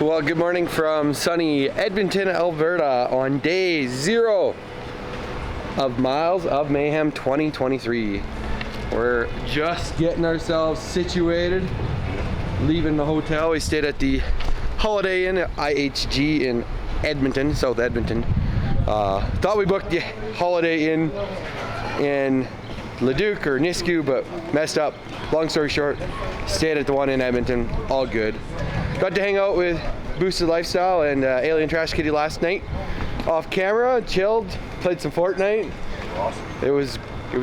Well, good morning from sunny Edmonton, Alberta on day 0 of Miles of Mayhem 2023. We're just getting ourselves situated, leaving the hotel. We stayed at the Holiday Inn at IHG in Edmonton, South Edmonton. Thought we booked the Holiday Inn in Leduc or Nisku, but messed up. Long story short, stayed at the one in Edmonton, all good. Got to hang out with Boosted Lifestyle and Alien Trash Kitty last night. Off camera, chilled, played some Fortnite. Awesome. It was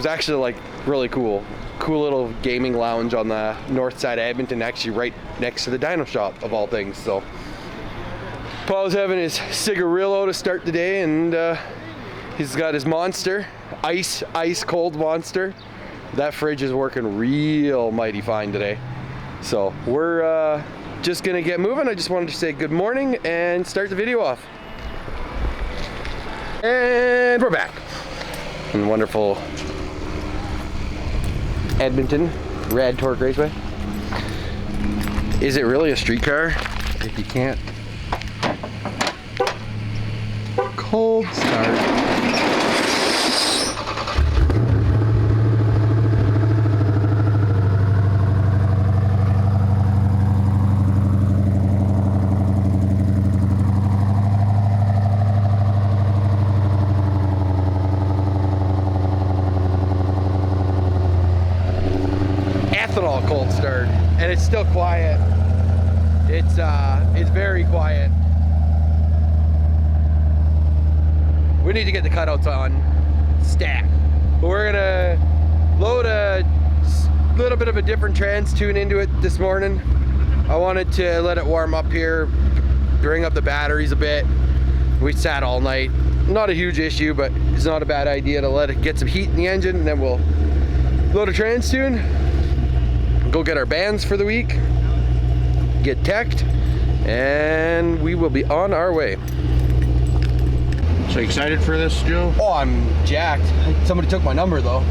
actually like really cool. Cool little gaming lounge on the north side of Edmonton, actually right next to the Dino Shop of all things. So Paul's having his cigarillo to start the day, and he's got his Monster, ice cold Monster. That fridge is working real mighty fine today. So we're just gonna get moving. I just wanted to say good morning and start the video off. And we're back in wonderful Edmonton, Rad Torque Raceway. Is it really a streetcar if you can't cold start? Cold start, and it's still quiet. It's very quiet. We need to get the cutouts on stack, but we're gonna load a little bit of a different trans tune into it this morning. I wanted to let it warm up here, bring up the batteries a bit. We sat all night. Not a huge issue, but it's not a bad idea to let it get some heat in the engine, and then we'll load a trans tune, go get our bands for the week, get teched, and we will be on our way. So excited for this, Joe? Oh, I'm jacked. Somebody took my number though.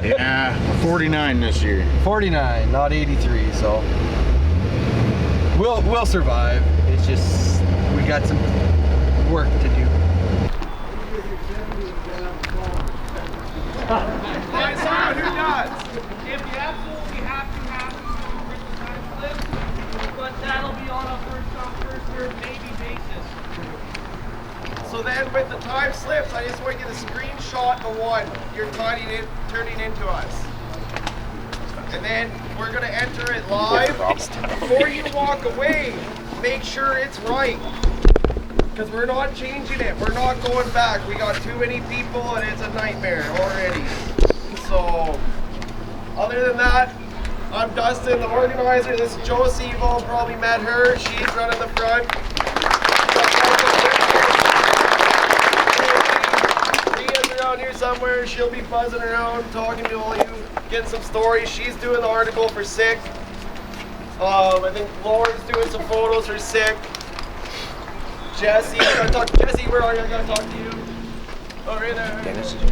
Yeah, 49 this year. 49, not 83, so we'll survive. It's just we got some work to do. Find someone who does. If you absolutely have to time slips, but that'll be on a first come, first served maybe basis. So then with the time slips, I just want to get a screenshot of what you're turning into us. And then we're going to enter it live. Before you walk away, make sure it's right. Because we're not changing it. We're not going back. We got too many people and it's a nightmare already. So, other than that, I'm Dustin, the organizer. This is Josie. You've all probably met her. She's running the front. Ria's around here somewhere. She'll be buzzing around, talking to all you, getting some stories. She's doing the article for Sick. I think Lauren's doing some photos for Sick. Jesse, I gotta talk to Jesse. Where are you? I gotta talk to you. Oh, right there. Dennis is here.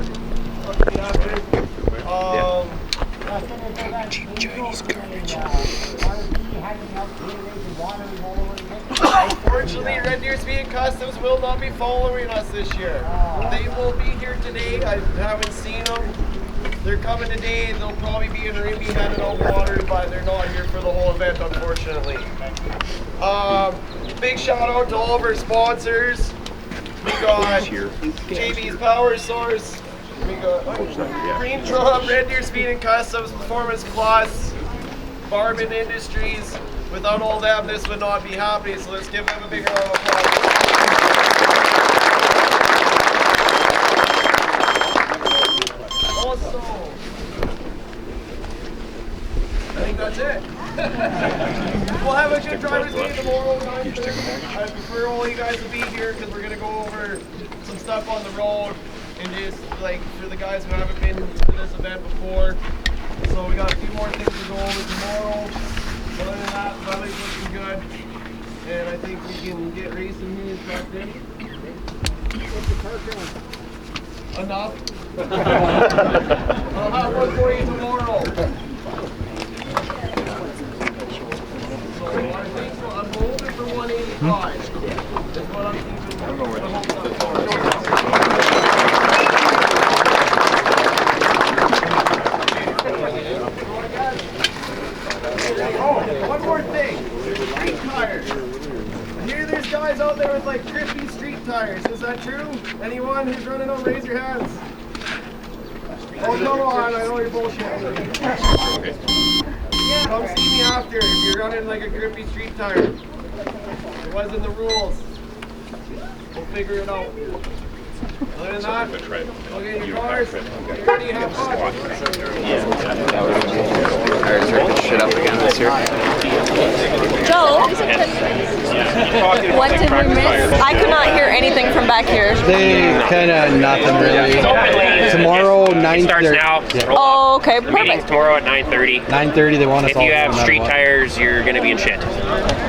Cheap Chinese garbage. Unfortunately, Red Deer Speed and Customs will not be following us this year. They will be here today. I haven't seen them. They're coming today. They'll probably be in RImbey handing out water, but they're not here for the whole event, unfortunately. Big shout out to all of our sponsors. We got JB's Power Source. We got Green Drum, Red Deer Speed and Customs, Performance Plus, Barman Industries. Without all them, this would not be happening, so let's give them a big round of applause. Also, I think that's it. We'll have a good driver's meeting tomorrow. I prefer all you guys to be here because we're going to go over some stuff on the road and just like for the guys who haven't been to this event before. So we got a few more things to go over tomorrow. Other than that, the weather's looking good. And I think we can get racing here and trucked in. What's the car count? Enough. I'll have one for you tomorrow. So I think so. I'm holding for 180. 5. That's what I'm keeping. I don't know where Oh, one more thing. Street tires. I hear there's guys out there with like trippy street tires. Is that true? Anyone who's running them, raise your hands. Oh, come on. I know you're bullshitting. Come see me after if you're running like a grippy street tire. It wasn't the rules. We'll figure it out. Other than that, look at your cars. Get ready to have fun. Tires ripping shit up again this year. Joe, what did we miss? I could not hear anything from back here. They kind of nothing really. Tomorrow, 9:30. Starts now. Yeah. Oh, okay, The meeting's perfect. tomorrow at 9:30. 9:30. They want us If all. you have no matter street what. tires, you're gonna be in shit. Okay,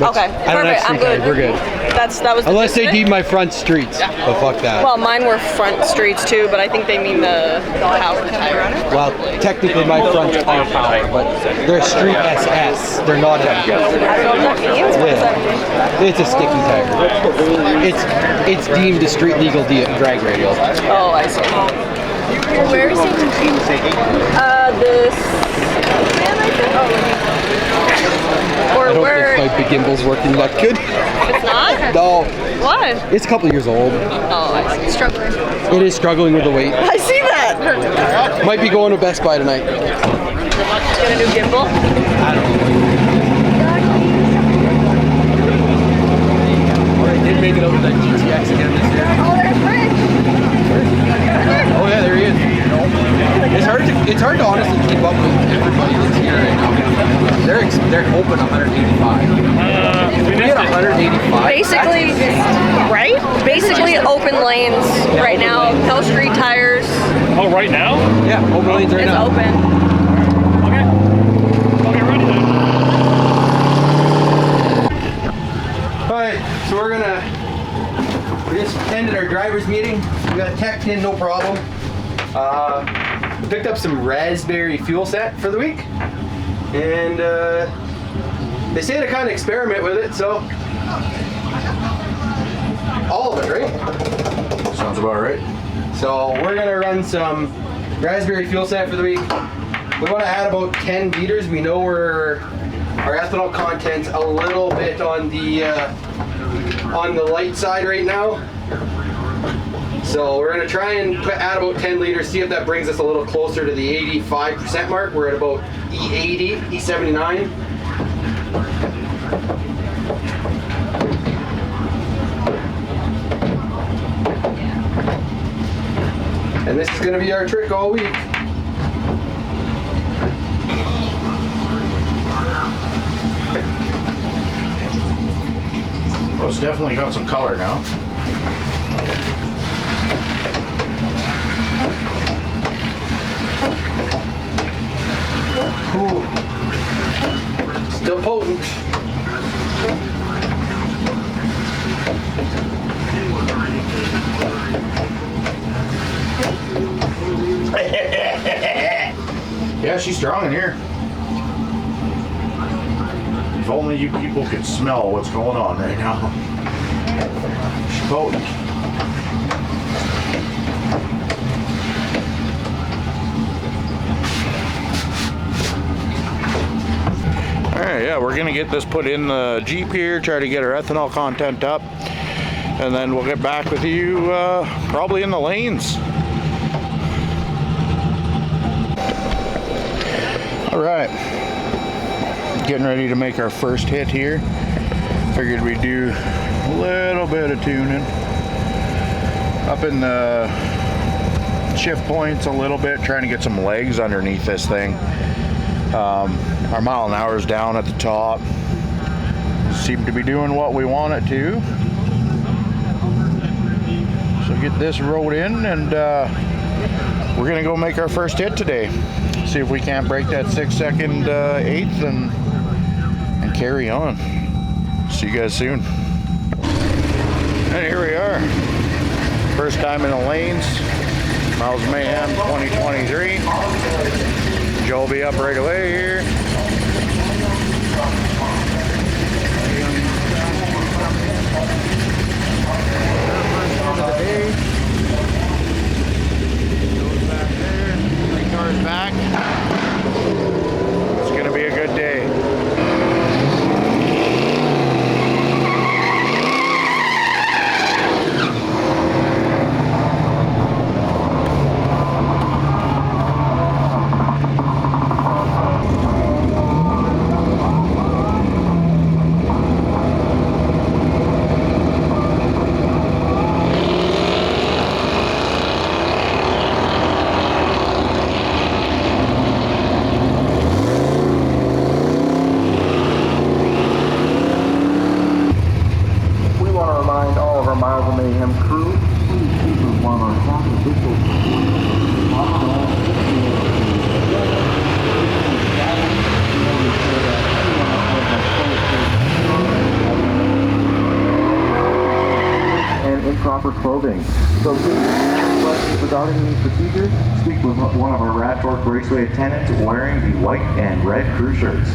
I don't have perfect. I'm street good. tires. We're good. That was the Unless they gist of it? deed my front streets. But fuck that. Well, mine were front streets too, but I think they mean the power tire. Well, technically my fronts are power, but they're street SS. They're not a. I don't know what that means. What does that mean? Yeah. It's a sticky tire. It's deemed a street legal drag radial. Oh, I see. Where is it? This. Or I don't where? think my big gimbal's working that good. It's not? No, What? it's a couple years old. Oh, I see. Struggling. It is struggling with the weight. I see that. Might be going to Best Buy tonight. Get a new gimbal. I don't know. I did make it over that GTX again this year. Oh, there's Rich. Oh yeah, there he is. It's hard to honestly keep up with everybody that's here right now. They're open 185. We get 185. Basically, right? Basically open lanes right now. No street tires. Oh, right now? Yeah, open lanes right It's now. open. Okay. Okay, ready then. Alright, so we just ended our driver's meeting. We got teched in, no problem. Picked up some raspberry fuel set for the week. And they say to kind of experiment with it, so all of it, right? Sounds about right. So we're gonna run some raspberry fuel set for the week. We want to add about 10 liters. We know our ethanol content's a little bit on the light side right now. So we're gonna try and add about 10 liters, see if that brings us a little closer to the 85% mark. We're at about E80, E79. And this is gonna be our trick all week. Well, it's definitely got some color now. Ooh. Still potent. Yeah, she's strong in here. If only you people could smell what's going on right now. She's potent. Alright, yeah, we're gonna get this put in the Jeep here, try to get our ethanol content up, and then we'll get back with you probably in the lanes. Alright, getting ready to make our first hit here. Figured we'd do a little bit of tuning. Up in the shift points a little bit, trying to get some legs underneath this thing. Our mile an hour is down at the top. Seem to be doing what we want it to. So get this rode in, and we're gonna go make our first hit today. See if we can't break that 6-second eighth and carry on. See you guys soon. And here we are. First time in the lanes. Miles of Mayhem 2023. Joe will be up right away here. of Mayhem crew, please keep with one of our top officials and improper clothing. So please, questions regarding these procedures, speak with one of our Rad Torque Raceway attendants wearing the white and red crew shirts.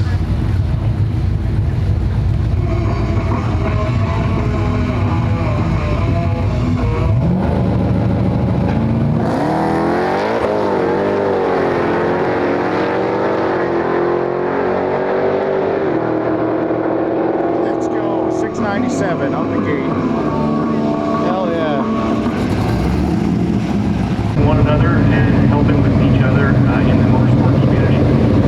Let's go. 697 out the gate. Hell yeah. One another and helping with each other in the motorsport community.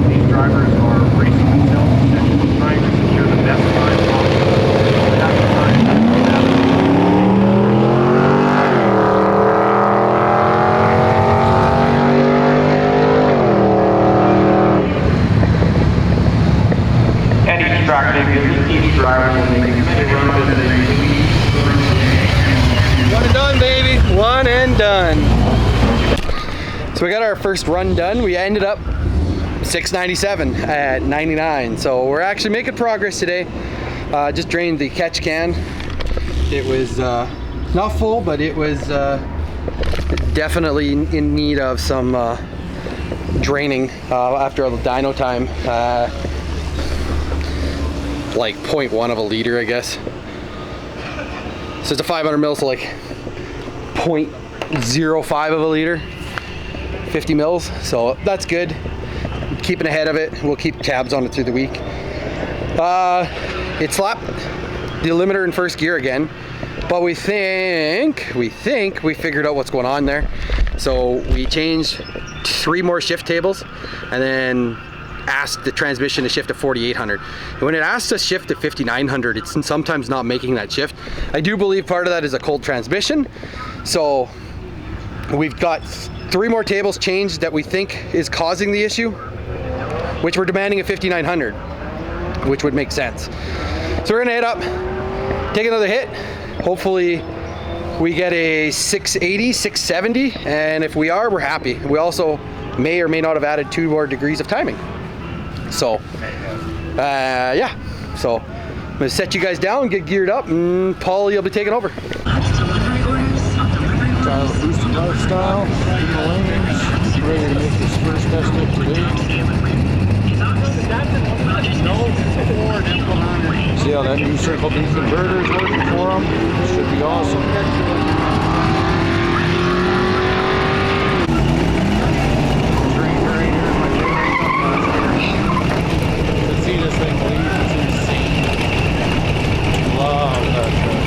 These drivers are racing themselves, essentially trying to secure the best time possible. That's the time that and each track day visit, each driver will make a committee run visit. One and done, baby. One and done. So we got our first run done. We ended up 697 at 99. So we're actually making progress today. Just drained the catch can. It was not full, but it was definitely in need of some draining after all the dyno time. Like 0.1 of a liter, I guess. So it's a 500 mils, so like 0.05 of a liter, 50 mils. So that's good. Keeping ahead of it. We'll keep tabs on it through the week. It slapped the limiter in first gear again, but we think we figured out what's going on there. So we changed 3 more shift tables and then asked the transmission to shift to 4800. And when it asks to shift to 5900, it's sometimes not making that shift. I do believe part of that is a cold transmission. So we've got 3 more tables changed that we think is causing the issue, which we're demanding a 5900, which would make sense. So we're gonna head up, take another hit. Hopefully we get a 680, 670, and if we are, we're happy. We also may or may not have added 2 more degrees of timing. So, yeah. So, I'm gonna set you guys down, get geared up, and Paul, you'll be taking over. Boosted lifestyle, in the lanes, ready to make this first test hit today. See how that new circle beef converter is working for them? Should be awesome. See this thing leave, it's insane. Love that thing.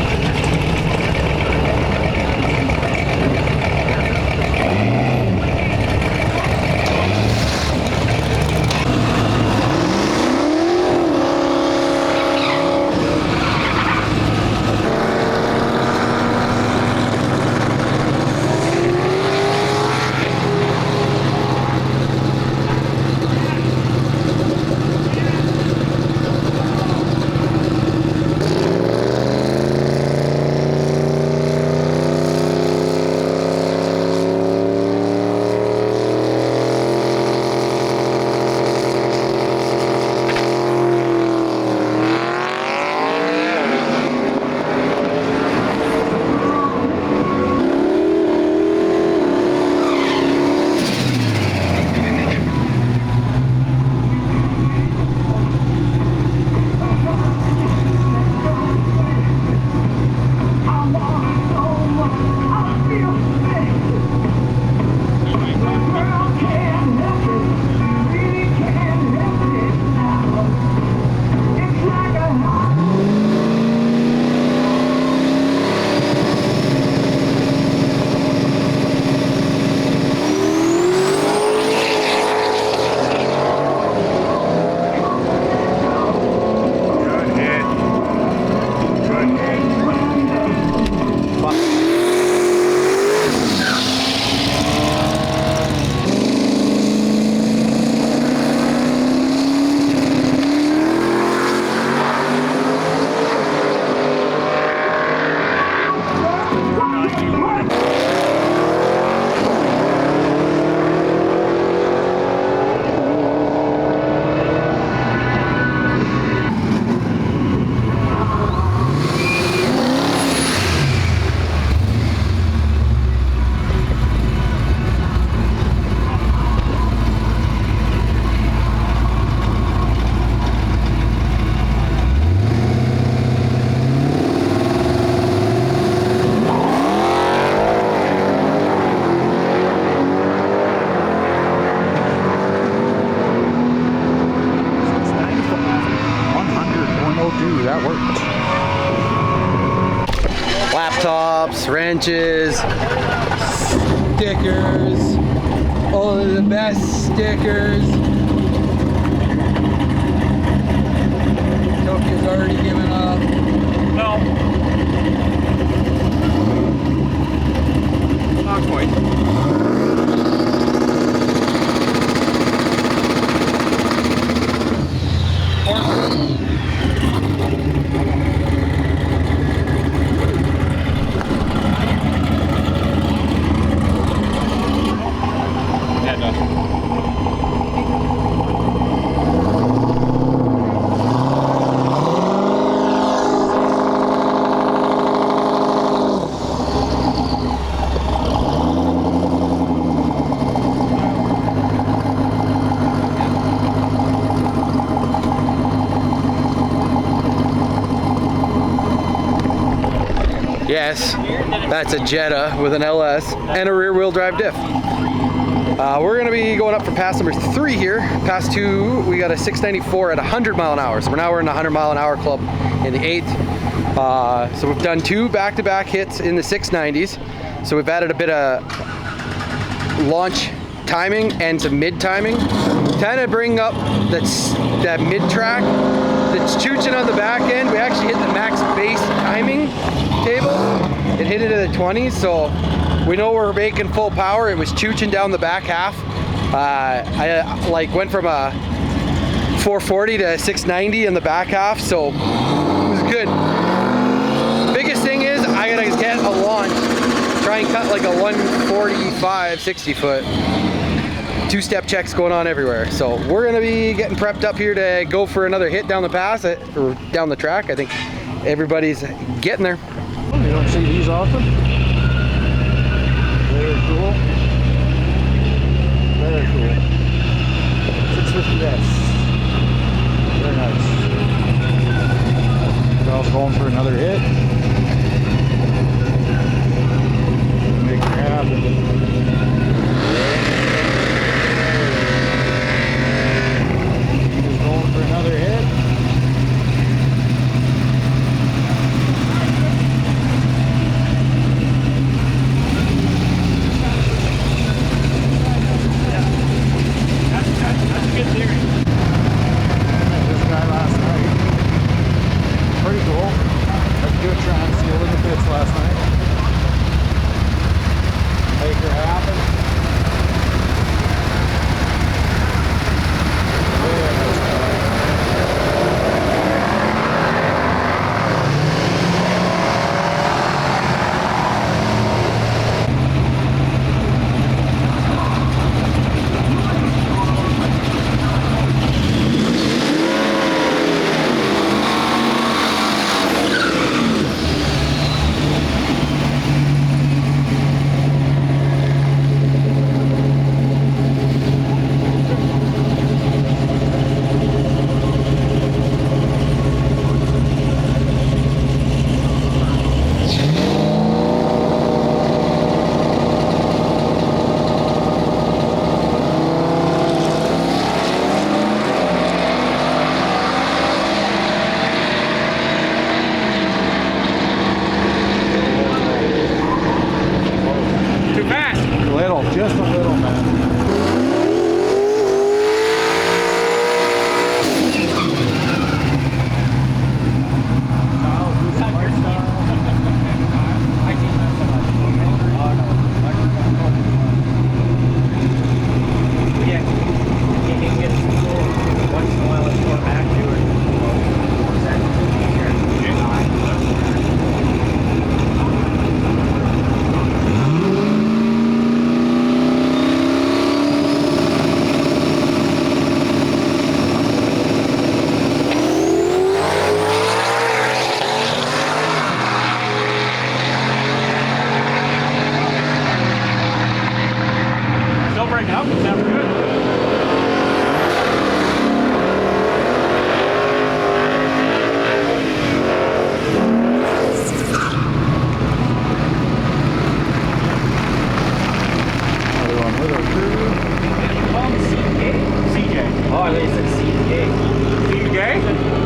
tops, wrenches, stickers, all of the best stickers. Tokyo's already given up. No. Not quite. Yeah, no. Yes, that's a Jetta with an LS and a rear wheel drive diff. We're gonna be going up for pass number 3 here. Pass 2, we got a 694 at 100 mile an hour. So now we're in the 100 mile an hour club in the 8th. So we've done 2 back-to-back hits in the 690s. So we've added a bit of launch timing and some mid timing. Kind of bring up that mid track that's chooching on the back end. We actually hit the max base timing table. It hit it in the 20s, so we know we're making full power. It was chooching down the back half. I like went from a 440 to 690 in the back half, so it was good. Biggest thing is I gotta get a launch, try and cut like a 145, 60 foot. 2-step checks going on everywhere. So we're gonna be getting prepped up here to go for another hit down the pass, or down the track. I think everybody's getting there. You don't see these often? Very cool. Very cool. 650S. Very nice. Carl's going for another hit. Make it happen. For another hit. That's a good theory. Met this guy last night. Pretty cool. Had a good trying seal in the pits last night. Make her happen. Just a little, man.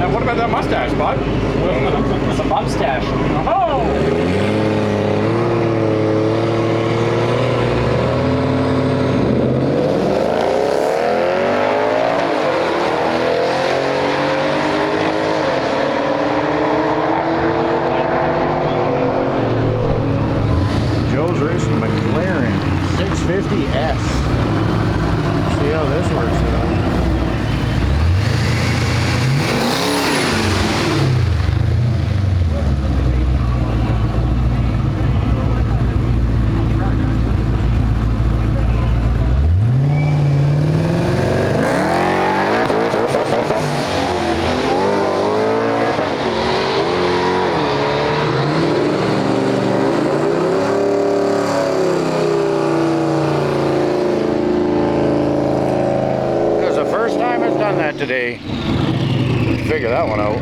What about that mustache, bud? It's a mustache. Oh! Joe's racing McLaren 650S. See how this works out. Today, figure that one out.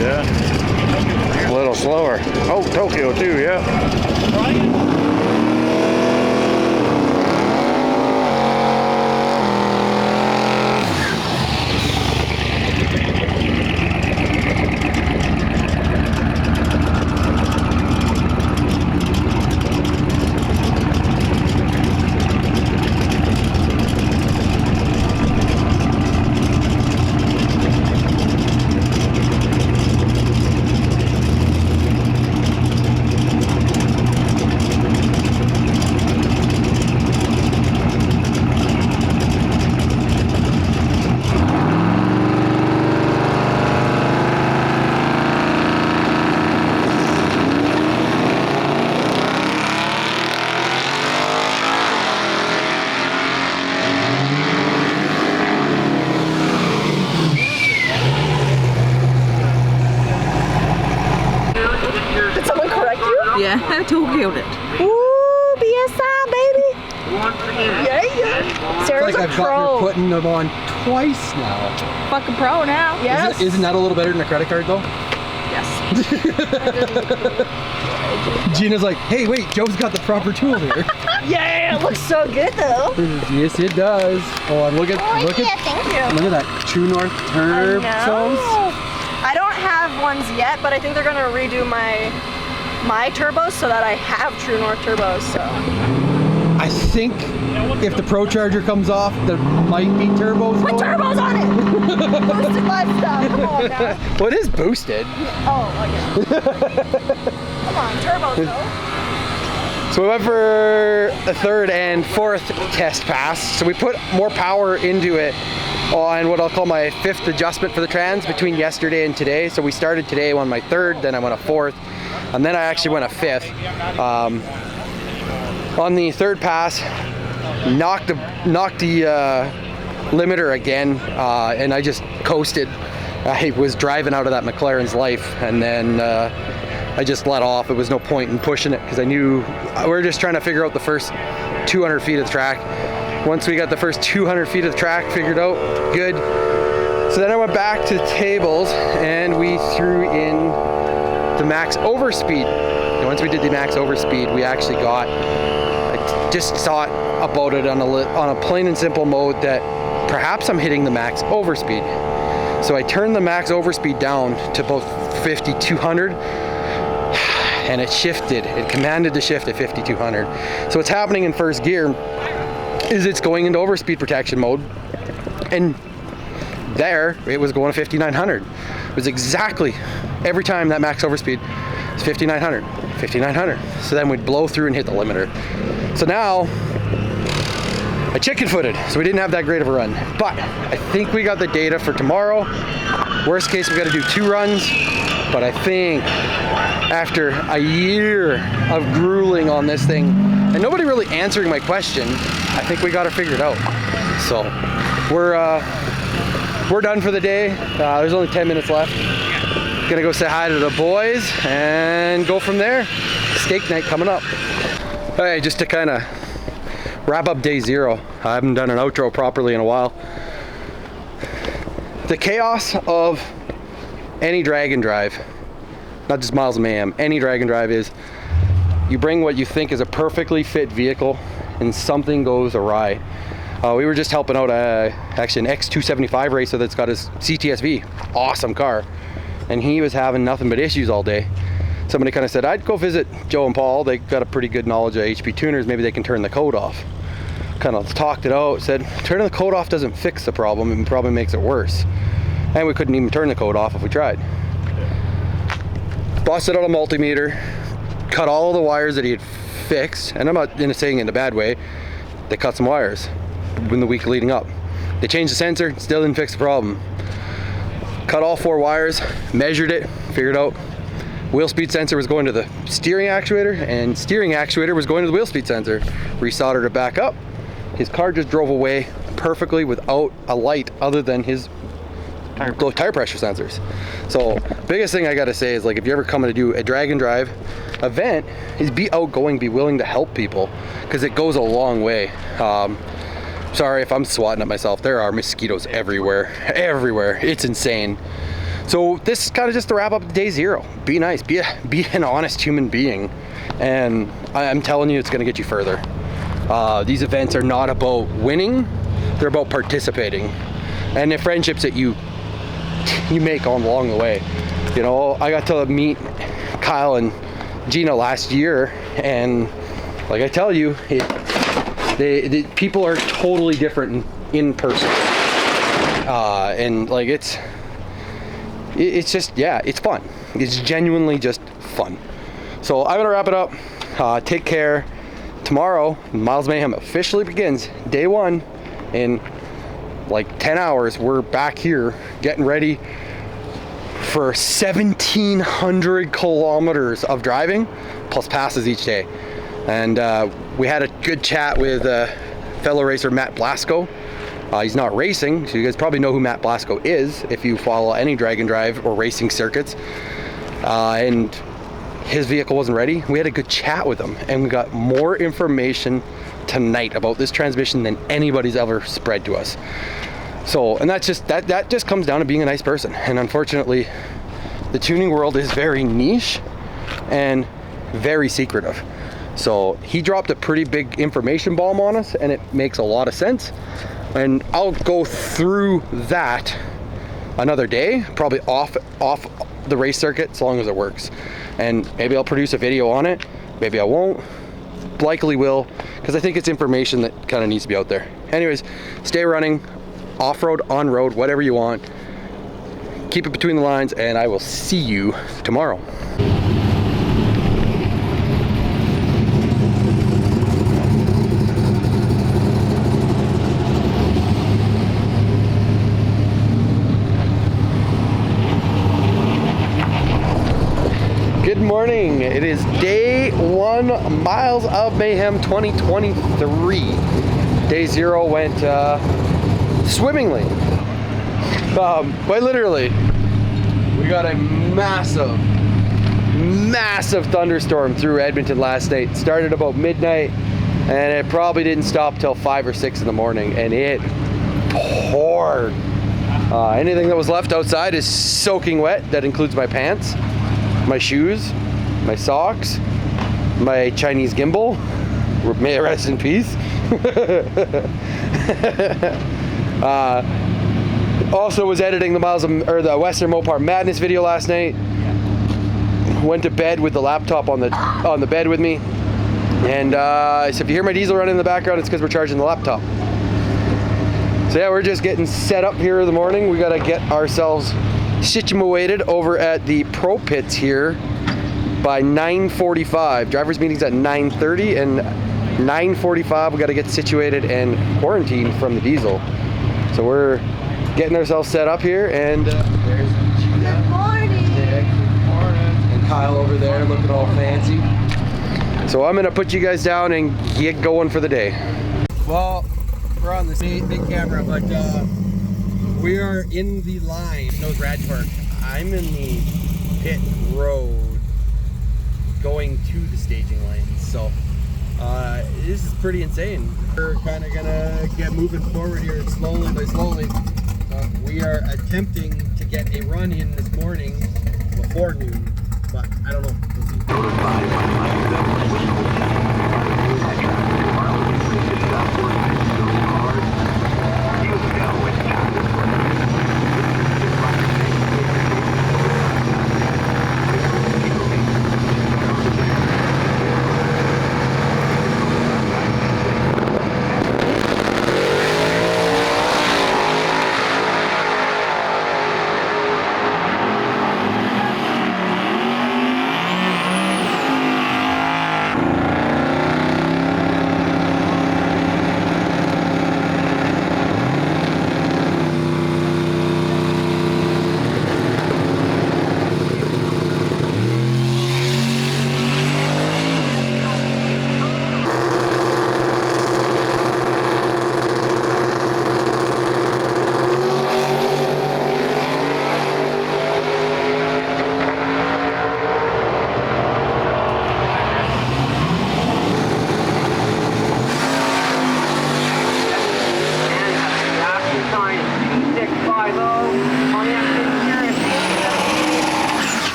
Yeah. A little slower. Oh, Tokyo too, yeah. Yeah, I Tokyo'd it. Ooh, BSI, baby. Yeah. Sarah's like I've gotten her putting them on twice now. Fucking pro now. Yes. Isn't that a little better than a credit card though? Yes. Gina's like, hey, wait, Joe's got the proper tool here. Yeah, it looks so good though. Yes, it does. Oh, and look at thank you. Look at that True North turbos. I don't have ones yet, but I think they're gonna redo my turbos so that I have True North turbos. So I think if the Pro Charger comes off, there might be turbos. Put turbos on it. Boosted lifestyle. Come on now. Well, it is boosted. Oh, okay. Come on, turbos though. So we went for a third and fourth test pass. So we put more power into it on what I'll call my fifth adjustment for the trans between yesterday and today. So we started today on my third, then I went a fourth, and then I actually went a fifth. On the third pass, knocked the limiter again, and I just coasted. I was driving out of that McLaren's life, and then I just let off. It was no point in pushing it because I knew we were just trying to figure out the first 200 feet of the track. Once we got the first 200 feet of the track figured out, good. So then I went back to the tables and we threw in the max overspeed. And once we did the max overspeed, we actually got, I just thought about it on a plain and simple mode that perhaps I'm hitting the max overspeed. So I turned the max overspeed down to both 5,200 and it shifted. It commanded to shift at 5,200. So what's happening in first gear is it's going into overspeed protection mode, and there it was going to 5,900. It was exactly every time that max overspeed is 5,900, 5,900. So then we'd blow through and hit the limiter. So now I chicken footed, so we didn't have that great of a run. But I think we got the data for tomorrow. Worst case, we got to do 2 runs. But I think after a year of grueling on this thing and nobody really answering my question, I think we got it figured out. So we're done for the day. There's only 10 minutes left. Gonna go say hi to the boys and go from there. Steak night coming up. All right, just to kind of wrap up day 0. I haven't done an outro properly in a while. The chaos of any drag and drive, not just Miles of Mayhem, any drag and drive is you bring what you think is a perfectly fit vehicle and something goes awry. We were just helping out actually an X275 racer that's got his CTSV, awesome car, and he was having nothing but issues all day. Somebody kind of said, I'd go visit Joe and Paul, they got a pretty good knowledge of HP tuners, maybe they can turn the code off. Kind of talked it out, said turning the code off doesn't fix the problem, it probably makes it worse. And we couldn't even turn the code off if we tried. Busted out a multimeter, cut all the wires that he had fixed, and I'm not saying it in a bad way, they cut some wires in the week leading up. They changed the sensor, still didn't fix the problem. Cut all 4 wires, measured it, figured out wheel speed sensor was going to the steering actuator, and steering actuator was going to the wheel speed sensor. Resoldered it back up. His car just drove away perfectly without a light other than his tire pressure sensors. So biggest thing I gotta say is, like, if you're ever coming to do a drag and drive event, is be outgoing, be willing to help people, because it goes a long way. Sorry if I'm swatting at myself, there are mosquitoes everywhere, it's insane. So this is kind of just the wrap up day 0. Be nice, be an honest human being, and I'm telling you, it's gonna get you further. These events are not about winning, they're about participating, and the friendships that you make along the way. You know, I got to meet Kyle and Gina last year, and like I tell you, the people are totally different in person, and like it's just, yeah, it's fun. It's genuinely just fun. So I'm gonna wrap it up. Take care. Tomorrow, Miles of Mayhem officially begins. Day 1 in like 10 hours. We're back here getting ready for 1,700 kilometers of driving plus passes each day. And we had a good chat with fellow racer Matt Blasco. He's not racing, so you guys probably know who Matt Blasco is if you follow any drag and drive or racing circuits. And his vehicle wasn't ready. We had a good chat with him, and we got more information tonight about this transmission than anybody's ever spread to us. So, and that just comes down to being a nice person. And unfortunately, the tuning world is very niche and very secretive. So he dropped a pretty big information bomb on us, and it makes a lot of sense. And I'll go through that another day, probably off the race circuit, as long as it works. And maybe I'll produce a video on it, maybe I won't, likely will, because I think it's information that kind of needs to be out there. Anyways, stay running, off-road, on-road, whatever you want. Keep it between the lines, and I will see you tomorrow. Good morning. It is day 1, Miles of Mayhem 2023. Day 0 went swimmingly. Quite literally. We got a massive thunderstorm through Edmonton last night. Started about midnight, and it probably didn't stop till 5 or 6 in the morning, and it poured. Anything that was left outside is soaking wet. That includes my pants, my shoes, my socks, my Chinese gimbal, may it rest in peace. Also was editing the Western Mopar Madness video last night. Went to bed with the laptop on the bed with me, and so if you hear my diesel running in the background, it's because we're charging the laptop. So yeah, we're just getting set up here in the morning. We gotta get ourselves situated over at the Pro Pits here by 9:45. Drivers meeting's at 9:30, and 9:45 we got to get situated and quarantined from the diesel. So we're getting ourselves set up here, and there's Gina. Good morning. Good morning. And Kyle over there looking all fancy. So I'm gonna put you guys down and get going for the day. Well, we're on the big camera, but we are in the line. Knows Rad Torque. I'm in the pit road going to the staging lanes. So this is pretty insane. We're kind of gonna get moving forward here slowly by slowly. We are attempting to get a run in this morning before noon, but I don't know. We'll see.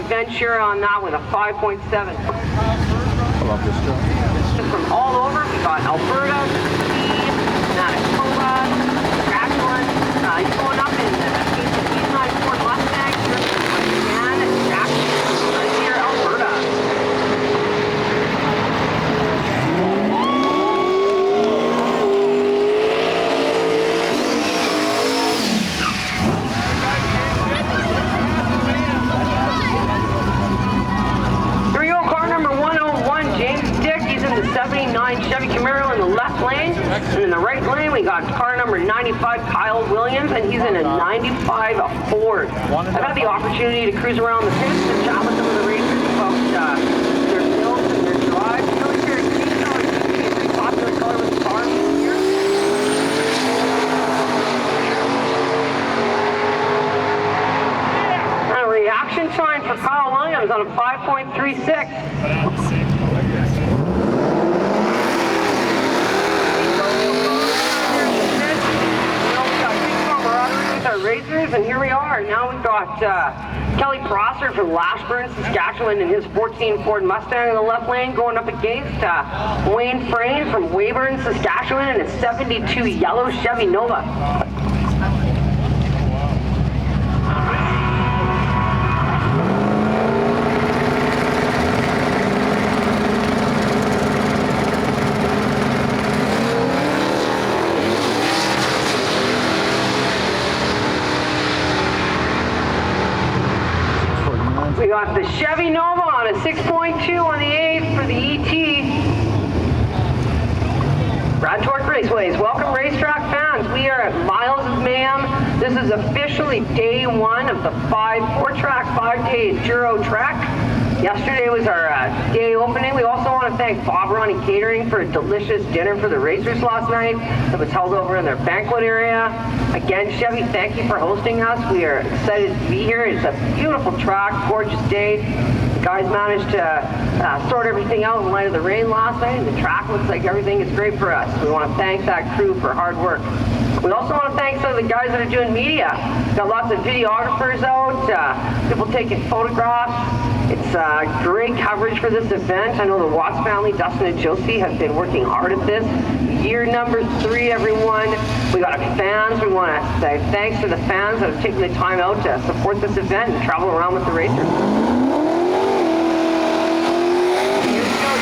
Venture on that with a 5.7. I love this job. From all over, we got Alberta, Manitoba, Saskatchewan. He's going up in the 89 Ford Mustang, and Jackson, right here, Alberta. Chevy Camaro in the left lane, and in the right lane we got car number 95 Kyle Williams, and he's in a 95 Ford. I've had the opportunity to cruise around the pits and chat with some of the racers about their builds and their drives. You know, here it's a pretty popular color with the cars here. And a reaction time for Kyle Williams on a 5.36. Racers, and here we are. Now we've got Kelly Prosser from Lashburn, Saskatchewan, in his 14 Ford Mustang in the left lane, going up against Wayne Frayne from Weyburn, Saskatchewan, in his 72 yellow Chevy Nova. We got the Chevy Nova on a 6.2 on the 8th for the ET. Rad Torque Raceways. Welcome, racetrack fans. We are at Miles of Mayhem. This is officially day one of the 4-track, 5-day enduro track. Yesterday was our day opening. We also want to thank Bob Ronnie Catering for a delicious dinner for the racers last night that was held over in their banquet area. Again, Chevy, thank you for hosting us. We are excited to be here. It's a beautiful track, gorgeous day. The guys managed to sort everything out in light of the rain last night, and the track looks like everything is great for us. We want to thank that crew for hard work. We also want to thank some of the guys that are doing media. Got lots of videographers out, people taking photographs. It's great coverage for this event. I know the Watts family, Dustin and Josie, have been working hard at this. Year number 3, everyone. We got fans. We want to say thanks to the fans that have taken the time out to support this event and travel around with the racers.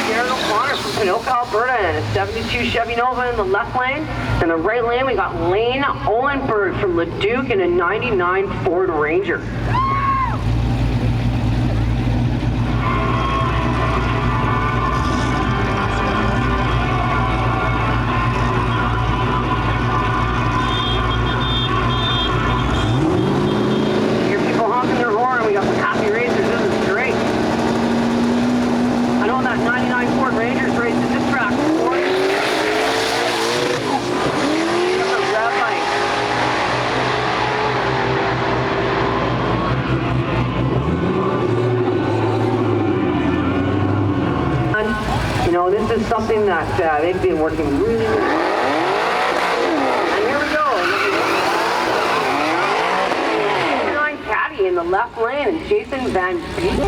Jared O'Connor from Pinoka, Alberta, and a 72 Chevy Nova in the left lane. In the right lane, we got Lane Olenberg from Leduc in a 99 Ford Ranger. something that they've been working really hard. And here we go. Number 9 Caddy in the left lane, and Jason Van Beek.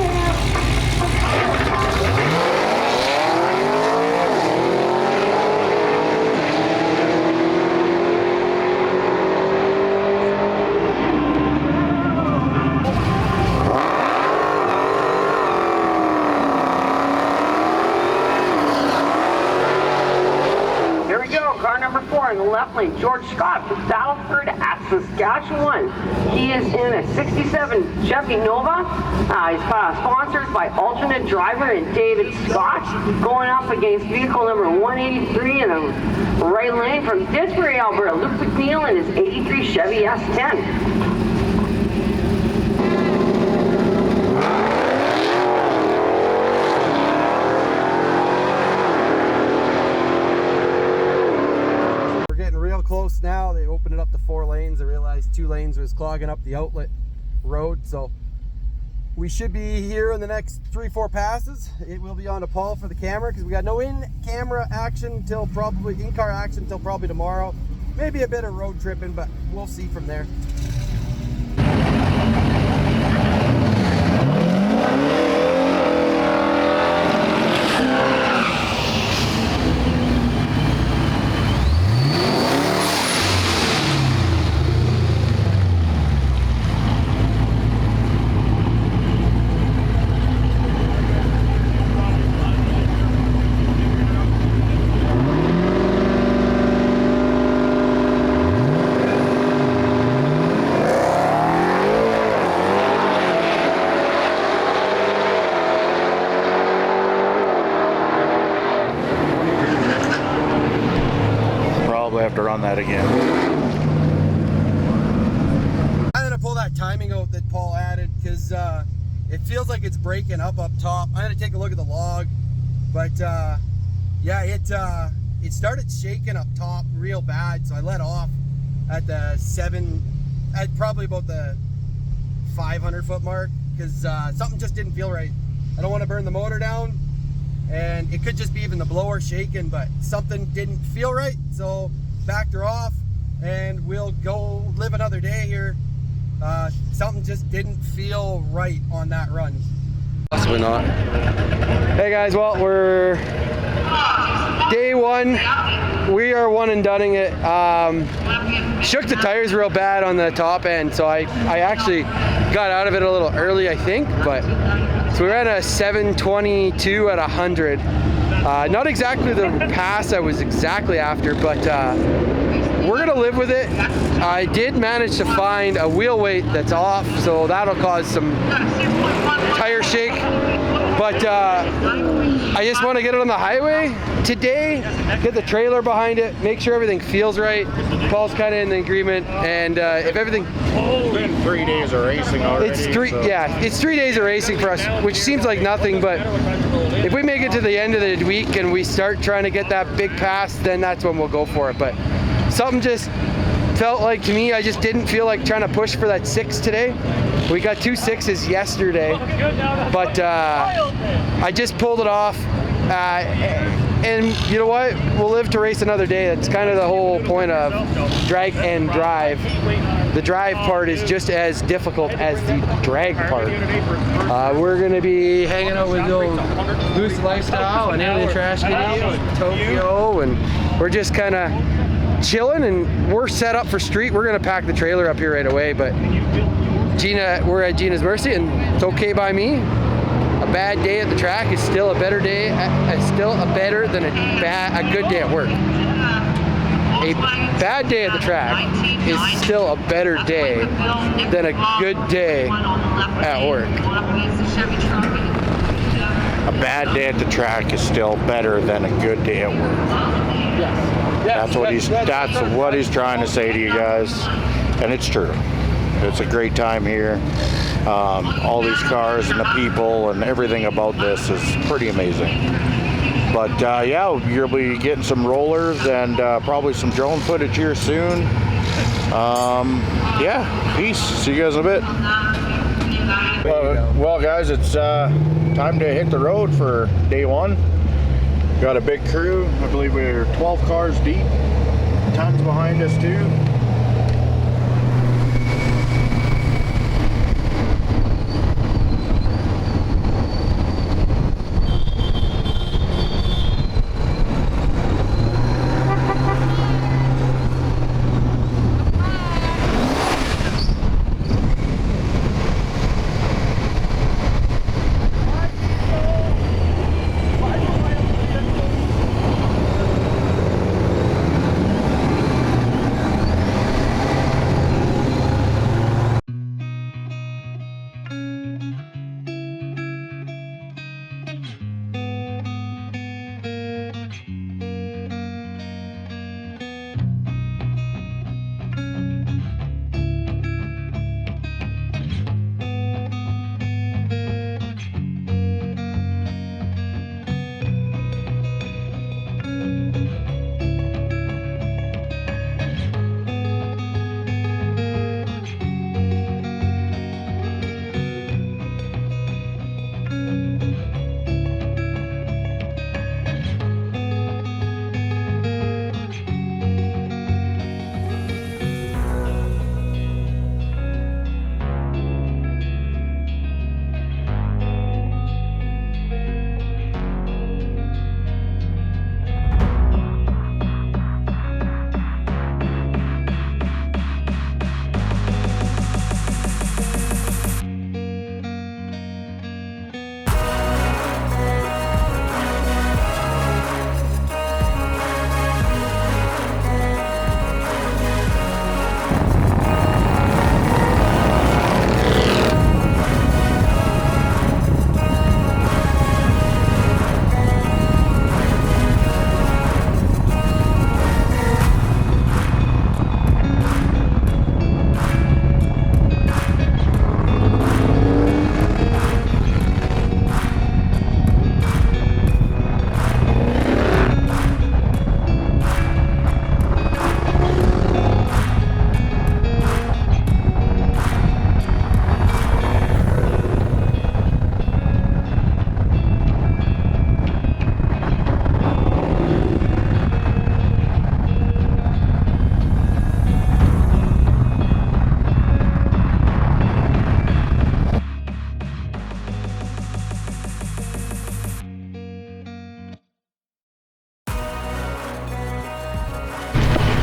Car number 4 in the left lane, George Scott from Battleford at Saskatchewan. He is in a 67 Chevy Nova. He's sponsored by alternate driver and David Scott, going up against vehicle number 183 in the right lane from Didsbury, Alberta, Luke McNeil in his 83 Chevy S10. Close now. They opened it up to 4 lanes. I realized 2 lanes was clogging up the outlet road, so we should be here in the next 3-4 passes. It will be on to Paul for the camera because we got no in-camera action till probably in-car action till probably tomorrow. Maybe a bit of road tripping, but we'll see from there. Have to run that again. I'm gonna pull that timing out that Paul added because it feels like it's breaking up top. I'm gonna take a look at the log, but yeah, it started shaking up top real bad, so I let off at the at probably about the 500 foot mark because something just didn't feel right. I don't want to burn the motor down, and it could just be even the blower shaking, but something didn't feel right, so backed her off and we'll go live another day here. Something just didn't feel right on that run. Possibly not. Hey guys, well, we're day 1. We are one and doneing it. Shook the tires real bad on the top end, so I actually got out of it a little early, I think, but so we ran a 722 at 100. Not exactly the pass I was exactly after, but we're gonna live with it. I did manage to find a wheel weight that's off, so that'll cause some tire shake. But I just want to get it on the highway today, get the trailer behind it, make sure everything feels right. Paul's kind of in the agreement, and if everything... It's been 3 days of racing already. It's 3 days of racing for us, which seems like nothing, but if we make it to the end of the week and we start trying to get that big pass, then that's when we'll go for it. But something just felt like, to me, I just didn't feel like trying to push for that 6 today. We got 2 6s yesterday, but I just pulled it off. And you know what? We'll live to race another day. That's kind of the whole point of drag and drive. The drive part is just as difficult as the drag part. We're going to be hanging out with old Goose Lifestyle and Alien Trash Kitty and Tokyo, and we're just kind of chilling, and we're set up for street. We're going to pack the trailer up here right away, but we're at Gina's mercy, and it's okay by me. A bad day at the track is still a better day, better than a good day at work. A bad day at the track is still a better day than a good day at work. A bad day at the track is still better than a good day at work. Yes. That's what he's trying to say to you guys, and it's true. It's a great time here. All these cars and the people and everything about this is pretty amazing. But yeah, you'll be getting some rollers and probably some drone footage here soon. Yeah, peace. See you guys in a bit. Well guys, it's time to hit the road for day 1. Got a big crew. I believe we're 12 cars deep. Tons behind us too.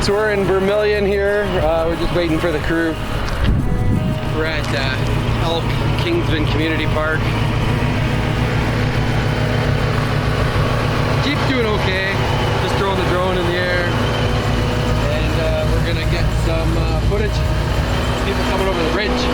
So we're in Vermilion here. We're just waiting for the crew. We're at Elk Kingsman Community Park. Jeep's doing okay. Just throwing the drone in the air. And we're gonna get some footage. People coming over the ridge.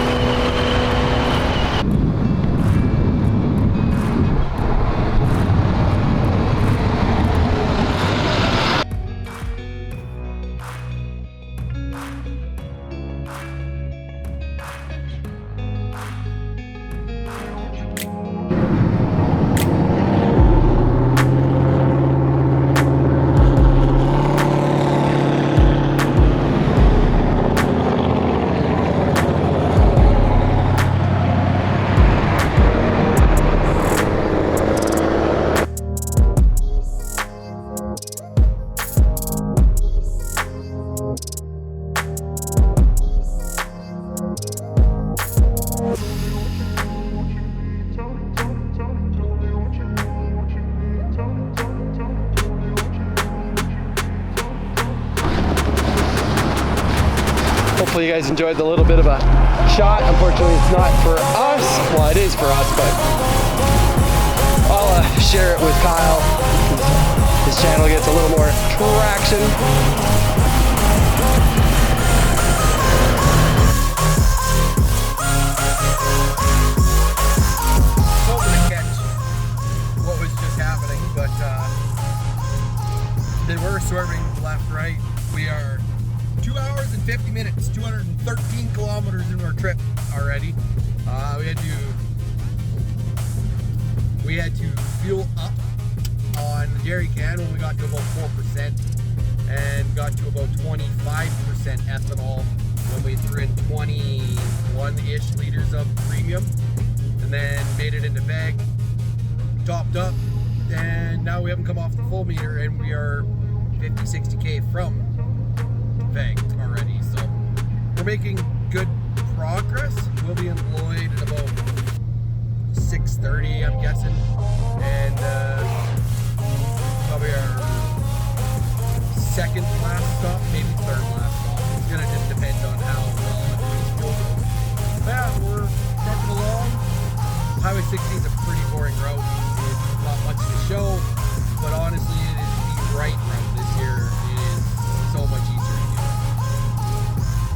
Hopefully you guys enjoyed the little bit of a shot. Unfortunately, it's not for us. Well, it is for us, but I'll share it with Kyle. His channel gets a little more traction. What was just happening, but they were swerving left, right. We are 2 hours and 50 minutes, 213 kilometers into our trip already. We had to fuel up on the jerry can when we got to about 4% and got to about 25% ethanol when we threw in 21-ish liters of premium, and then made it into bag, topped up, and now we haven't come off the full meter, and we are 50-60K from banked already. So we're making good progress. We'll be in Lloyd at about 6:30, I'm guessing, and probably our second last stop, maybe third last stop. It's gonna just depend on how well everybody's fuel goes. But yeah, we're trucking along. Highway 60 is a pretty boring route. It's not much to show, but honestly, it is the right route this year. It is so much easier to do.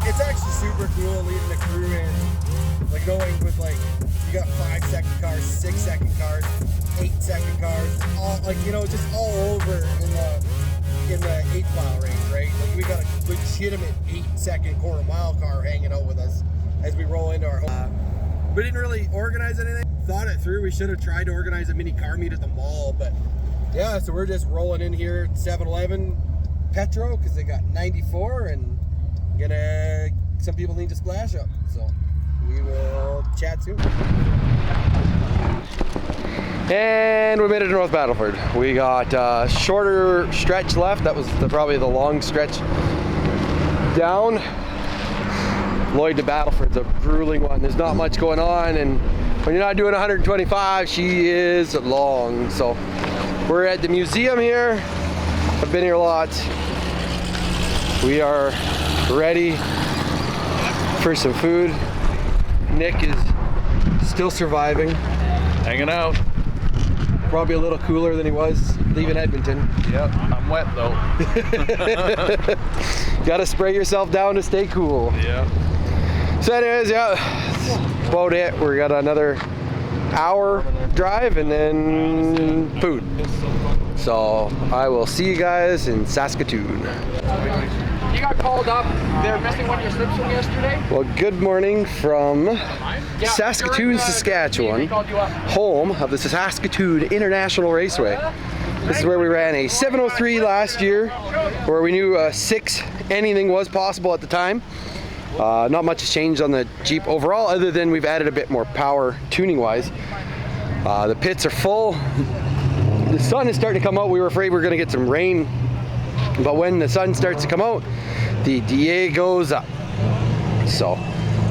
It's actually super cool leading the crew in, like going with like, you got 5-second cars, 6-second cars, 8-second cars, all like, you know, just all over in the 8-mile range, right? Like we got a legitimate 8-second quarter-mile car hanging out with us as we roll into our home. We didn't really organize anything. Thought it through. We should have tried to organize a mini car meet at the mall, but yeah, so we're just rolling in here at 7-Eleven Petro because they got 94 and some people need to splash up. So we will chat soon. And we made it to North Battleford. We got a shorter stretch left. That was probably the long stretch down. Lloyd to Battleford's a grueling one. There's not much going on, and when you're not doing 125, she is long. So we're at the museum here. I've been here a lot. We are ready for some food. Nick is still surviving. Hanging out. Probably a little cooler than he was leaving Edmonton. Yep, I'm wet though. Gotta spray yourself down to stay cool. Yeah. So anyways, yeah, that's about it. We got another hour drive and then food. So I will see you guys in Saskatoon. You got called up. They're missing one of your slips from yesterday. Well, good morning from Saskatoon, Saskatchewan, home of the Saskatoon International Raceway. This is where we ran a 703 last year, where we knew 6 anything was possible at the time. Not much has changed on the Jeep overall, other than we've added a bit more power tuning-wise. The pits are full. The sun is starting to come out. We were afraid we were going to get some rain, but when the sun starts to come out, the DA goes up. So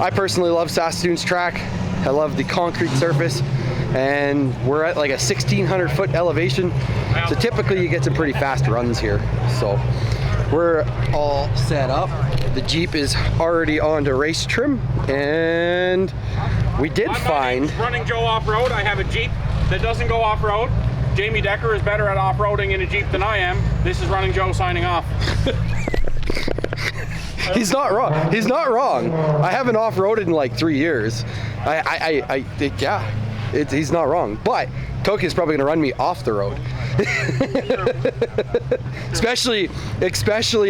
I personally love Saskatoon's track. I love the concrete surface, and we're at like a 1,600 foot elevation, so typically you get some pretty fast runs here. So we're all set up. The Jeep is already on to race trim, and we did find Running Joe off-road. I have a Jeep that doesn't go off-road. Jamie Decker is better at off-roading in a Jeep than I am. This is Running Joe signing off. He's not wrong. He's not wrong. I haven't off-roaded in like 3 years. He's not wrong. But Toki is probably going to run me off the road. especially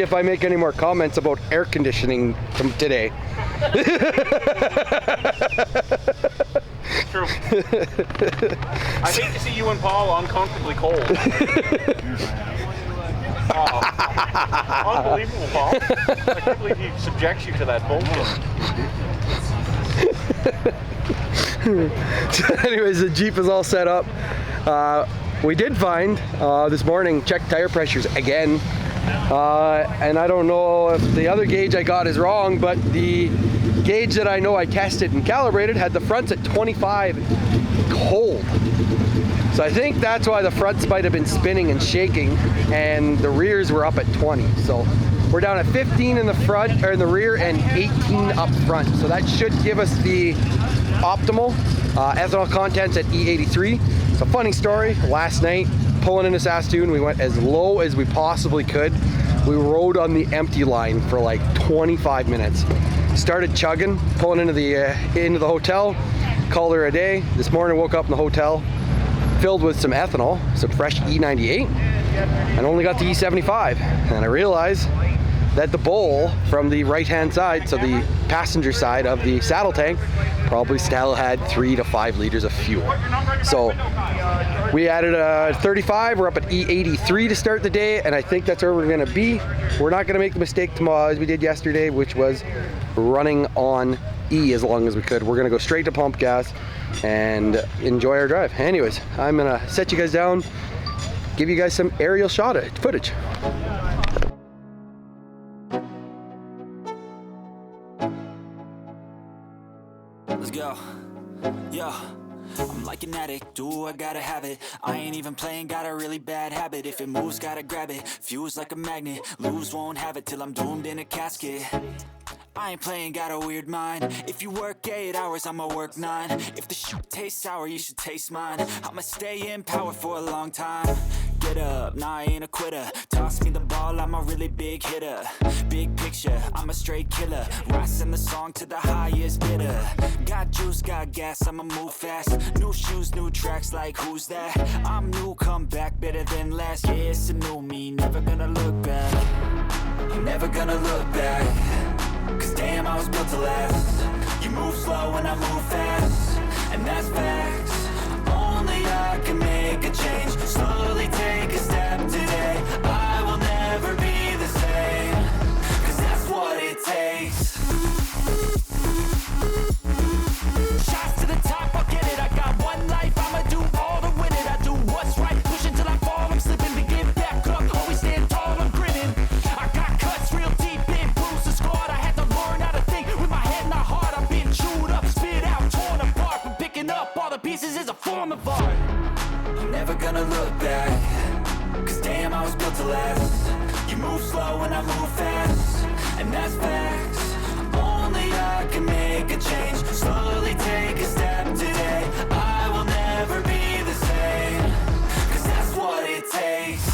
if I make any more comments about air conditioning today. True. I hate to see you and Paul uncomfortably cold. Oh, unbelievable, Paul. I can't believe he subjects you to that bullshit. So anyways, the Jeep is all set up. We did find this morning, check tire pressures again, and I don't know if the other gauge I got is wrong, but the gauge that I know I tested and calibrated had the fronts at 25 cold. So I think that's why the fronts might have been spinning and shaking, and the rears were up at 20. So we're down at 15 in the front or in the rear and 18 up front. So that should give us the optimal ethanol contents at E83. So funny story, last night pulling into Saskatoon, we went as low as we possibly could. We rode on the empty line for like 25 minutes. Started chugging, pulling into the hotel, called her a day. This morning woke up in the hotel, filled with some ethanol, some fresh E98, and only got the E75. And I realized that the bowl from the right-hand side, so the passenger side of the saddle tank, probably still had 3 to 5 liters of fuel. So we added a 35, we're up at E83 to start the day, and I think that's where we're gonna be. We're not gonna make the mistake tomorrow as we did yesterday, which was running on E as long as we could. We're gonna go straight to pump gas and enjoy our drive. Anyways, I'm gonna set you guys down give you guys some aerial shot footage. Let's go. Yo. I'm like an addict, do I gotta have it. I ain't even playing, got a really bad habit. If it moves, gotta grab it. Fuse like a magnet, lose, won't have it till I'm doomed in a casket. I ain't playing, got a weird mind. If you work 8 hours, I'ma work 9. If the shit tastes sour, you should taste mine. I'ma stay in power for a long time. Get up, nah, I ain't a quitter. Toss me the ball, I'm a really big hitter. Big picture, I'm a straight killer. Rising the song to the highest bidder. Got juice, got gas, I'ma move fast. New shoes, new tracks, like who's that? I'm new, come back, better than last. Yeah, it's a new me, never gonna look back. I'm never gonna look back. Cause damn, I was built to last. You move slow and I move fast, and that's facts. Only I can make a change. Slowly take a step today. I will never be the same. Cause that's what it takes. Shots to the top, I'll get it. I got one life, I'ma do all to win it. I do what's right, push until I fall. I'm slipping to get back up, always stand tall, I'm grinning. I got cuts real deep in, bruised and scarred. I had to learn how to think with my head and my heart. I've been chewed up, spit out, torn apart. But picking up all the pieces is a form of art. I'm never gonna look back. Cause damn, I was built to last. You move slow and I move fast, and that's facts. Only I can make a change. Slowly take a step today. I will never be the same. Cause that's what it takes.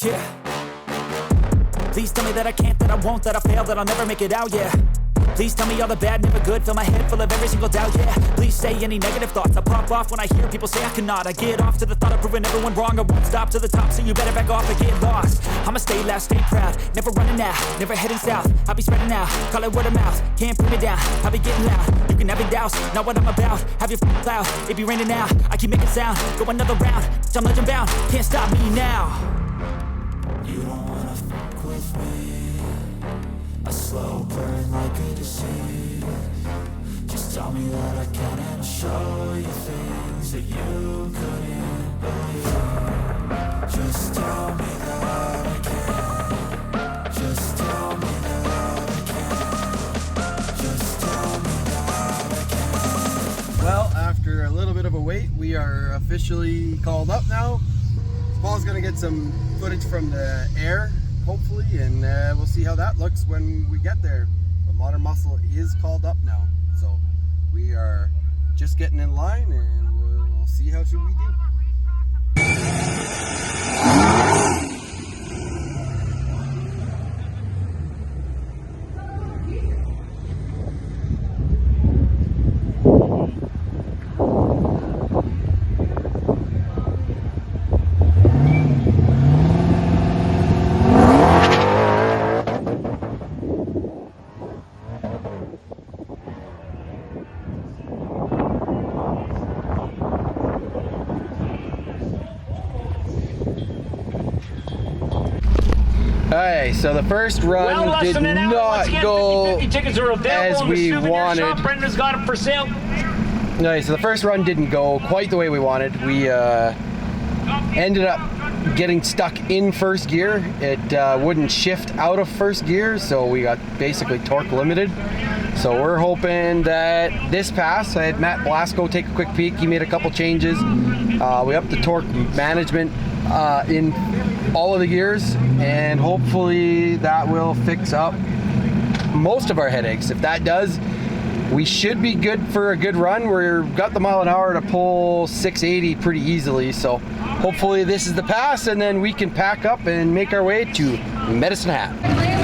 Yeah. Please tell me that I can't, that I won't, that I fail, that I'll never make it out, yeah. Please tell me all the bad, never good, fill my head full of every single doubt, yeah. Please say any negative thoughts, I pop off when I hear people say I cannot. I get off to the thought of proving everyone wrong, I won't stop to the top, so you better back off and get lost. I'ma stay loud, stay proud, never running out, never heading south. I'll be spreading out, call it word of mouth, can't put me down, I'll be getting loud. You can have your doubts, not what I'm about, have your cloud, it be raining now, I keep making sound, go another round, I'm legend bound, can't stop me now. You don't wanna fuck with me. A slow burn like a disease. Just tell me that I can and I'll show you things that you couldn't believe. Just tell me that I can. Just tell me that I can. Just tell me that I can. Well, after a little bit of a wait, we are officially called up now. Paul's gonna get some footage from the air, hopefully, and we'll see how that looks when we get there. But Modern Muscle is called up now, so we are just getting in line, and we'll see how should we do. Alright, so the first run did not go as we wanted. Brenda's got it for sale. Alright, so the first run didn't go quite the way we wanted. We ended up getting stuck in first gear. It wouldn't shift out of first gear, so we got basically torque limited. So we're hoping that this pass, I had Matt Blasco take a quick peek. He made a couple changes. We upped the torque management in all of the gears, and hopefully that will fix up most of our headaches. If that does, we should be good for a good run. We've got the mile an hour to pull 680 pretty easily, so hopefully this is the pass, and then we can pack up and make our way to Medicine Hat.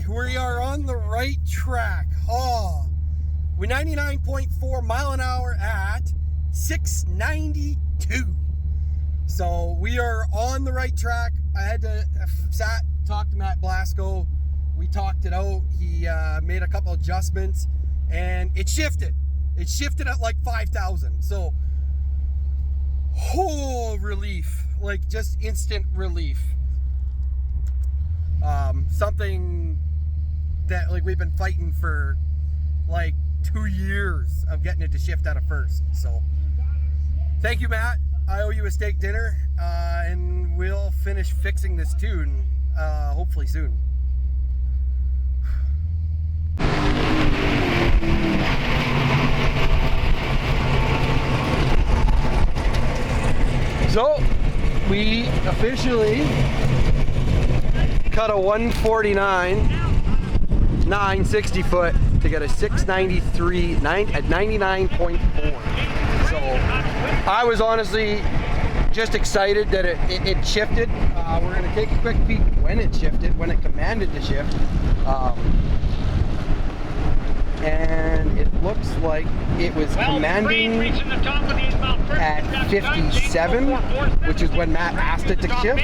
we are on the right track. Oh, we're 99.4 mile an hour at 692. So we are on the right track. I had to talk to Matt Blasco. We talked it out. He made a couple adjustments and it shifted. It shifted at like 5,000. So, whole relief, like just instant relief. Something that like we've been fighting for like 2 years of getting it to shift out of first. So thank you, Matt. I owe you a steak dinner, and we'll finish fixing this tune hopefully soon. So we officially cut a 149 60 foot to get a 693 at 99.4. So I was honestly just excited that it shifted. We're gonna take a quick peek when it shifted, when it commanded to shift. And it looks like it was commanding at 57, which is when Matt asked it to shift.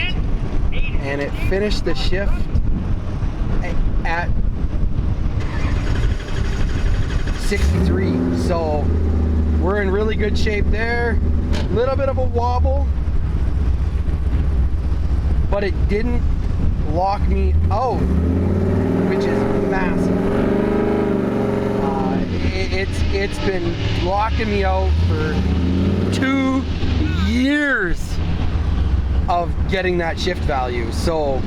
And it finished the shift at 63. So we're in really good shape there. A little bit of a wobble, but it didn't lock me out, which is massive. It's been locking me out for 2 years of getting that shift value. So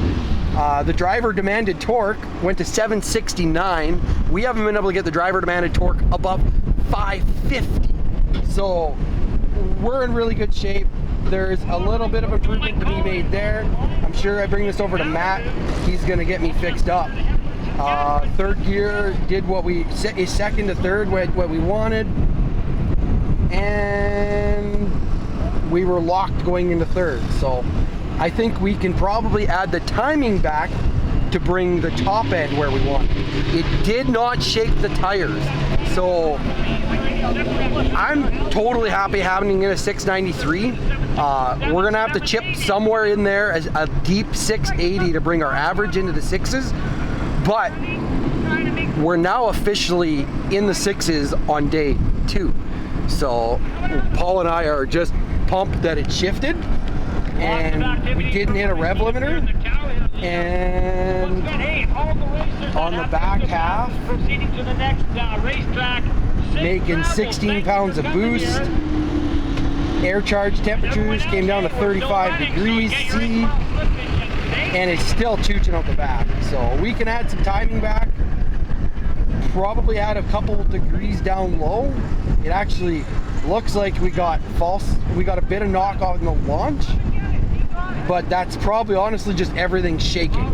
the driver demanded torque went to 769. We haven't been able to get the driver demanded torque above 550. So we're in really good shape. There's a little bit of improvement to be made there. I'm sure I bring this over to Matt. He's gonna get me fixed up. Third gear did what we second to third what we wanted, and we were locked going into third. So I think we can probably add the timing back to bring the top end where we want. It did not shake the tires, so I'm totally happy having it a 693. We're gonna have to chip somewhere in there as a deep 680 to bring our average into the sixes, but we're now officially in the sixes on day 2. So Paul and I are just pumped that it shifted, and we didn't hit a rev limiter, and on the back half making 16 pounds of boost. Air charge temperatures came down to 35 degrees C, and it's still chooching out the back. So we can add some timing back, probably add a couple degrees down low. It actually looks like we got a bit of knock off in the launch, but that's probably honestly just everything shaking.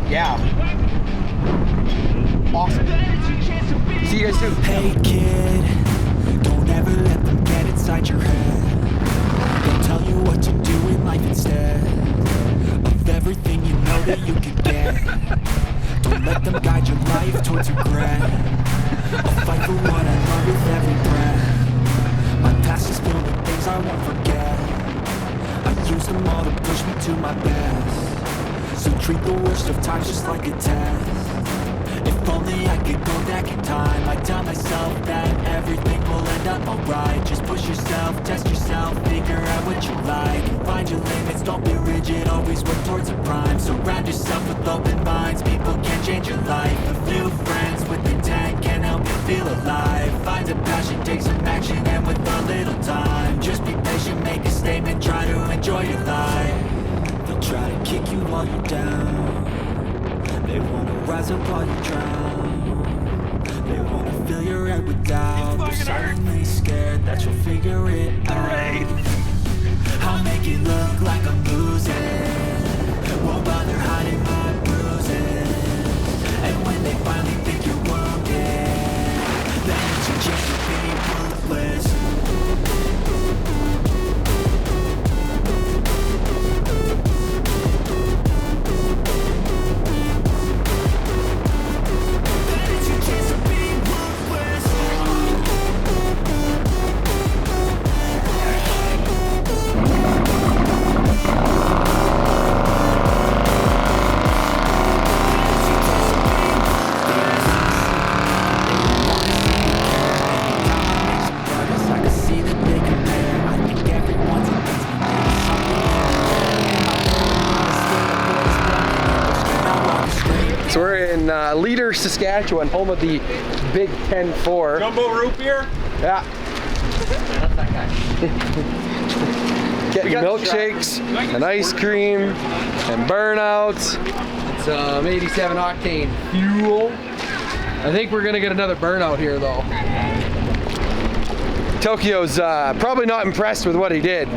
Yeah. Awesome. See you guys soon. Hey kid, don't ever let them get inside your head. They'll tell you what to do in life instead of everything you know that you can get. Don't let them guide your life towards regret. I'll fight for what I love with every breath. My past is filled with things I won't forget. I use them all to push me to my best. So treat the worst of times just like a test. If only I could go back in time, I'd tell myself that everything will end up alright. Just push yourself, test yourself, figure out what you like. Find your limits, don't be rigid, always work towards a prime. Surround yourself with open minds, people can change your life. A few friends with intent can help you feel alive. Find a passion, take some action, and with a little time, just be patient, make a statement, try to enjoy your life. They'll try to kick you while you're down. They wanna rise up while you drown. They wanna fill your head with doubt. They're suddenly scared that you'll figure it out. I'll make it look like I'm losing. Won't bother hiding my bruises. And when they finally think you're wounded, then it's your chance to be ruthless. in Leader, Saskatchewan, home of the Big 10-4. Jumbo root beer? Yeah. Getting milkshakes and ice cream and burnouts. It's 87 octane fuel. I think we're gonna get another burnout here though. Tokyo's probably not impressed with what he did.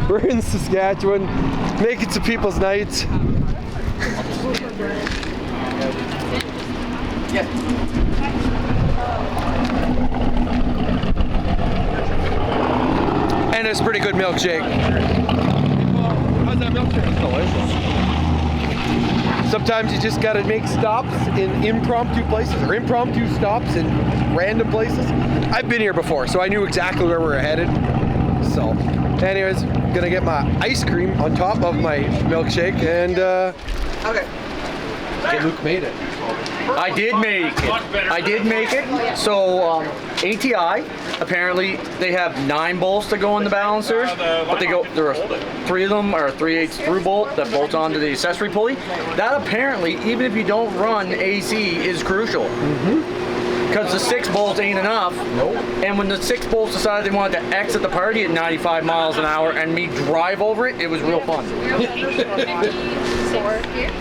We're in Saskatchewan, making some people's nights. And it's a pretty good milkshake. How's that milkshake? It's delicious. Sometimes you just gotta make stops in impromptu places, or impromptu stops in random places. I've been here before, so I knew exactly where we were headed. So, anyways, gonna get my ice cream on top of my milkshake, and okay. Luke made it. I did make it. So ATI, apparently they have 9 bolts that go in the balancer, but there are 3 of them are 3/8 through bolt that bolts onto the accessory pulley. That apparently, even if you don't run AC, is crucial. Because the 6 bolts ain't enough. Nope. And when the 6 bolts decided they wanted to exit the party at 95 miles an hour and me drive over it, it was real fun.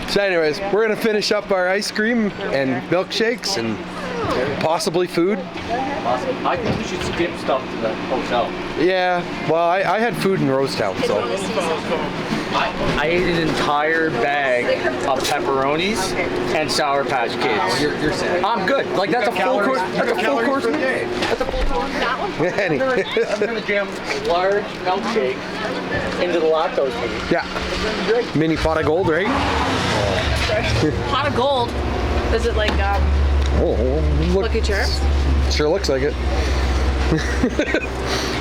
So anyways, we're gonna finish up our ice cream and milkshakes and possibly food. I think we should skip stuff to the hotel. Yeah, well, I had food in Rosetown, so. I ate an entire bag of pepperonis and Sour Patch Kids. You're sad. I'm good. Like that's a full course. That's a full course for the day. That's a full course. That one. I'm gonna jam large milkshake into the lactose meat. Yeah. Mini pot of gold, right? Pot of gold. Is it like Lucky Charms? Sure looks like it.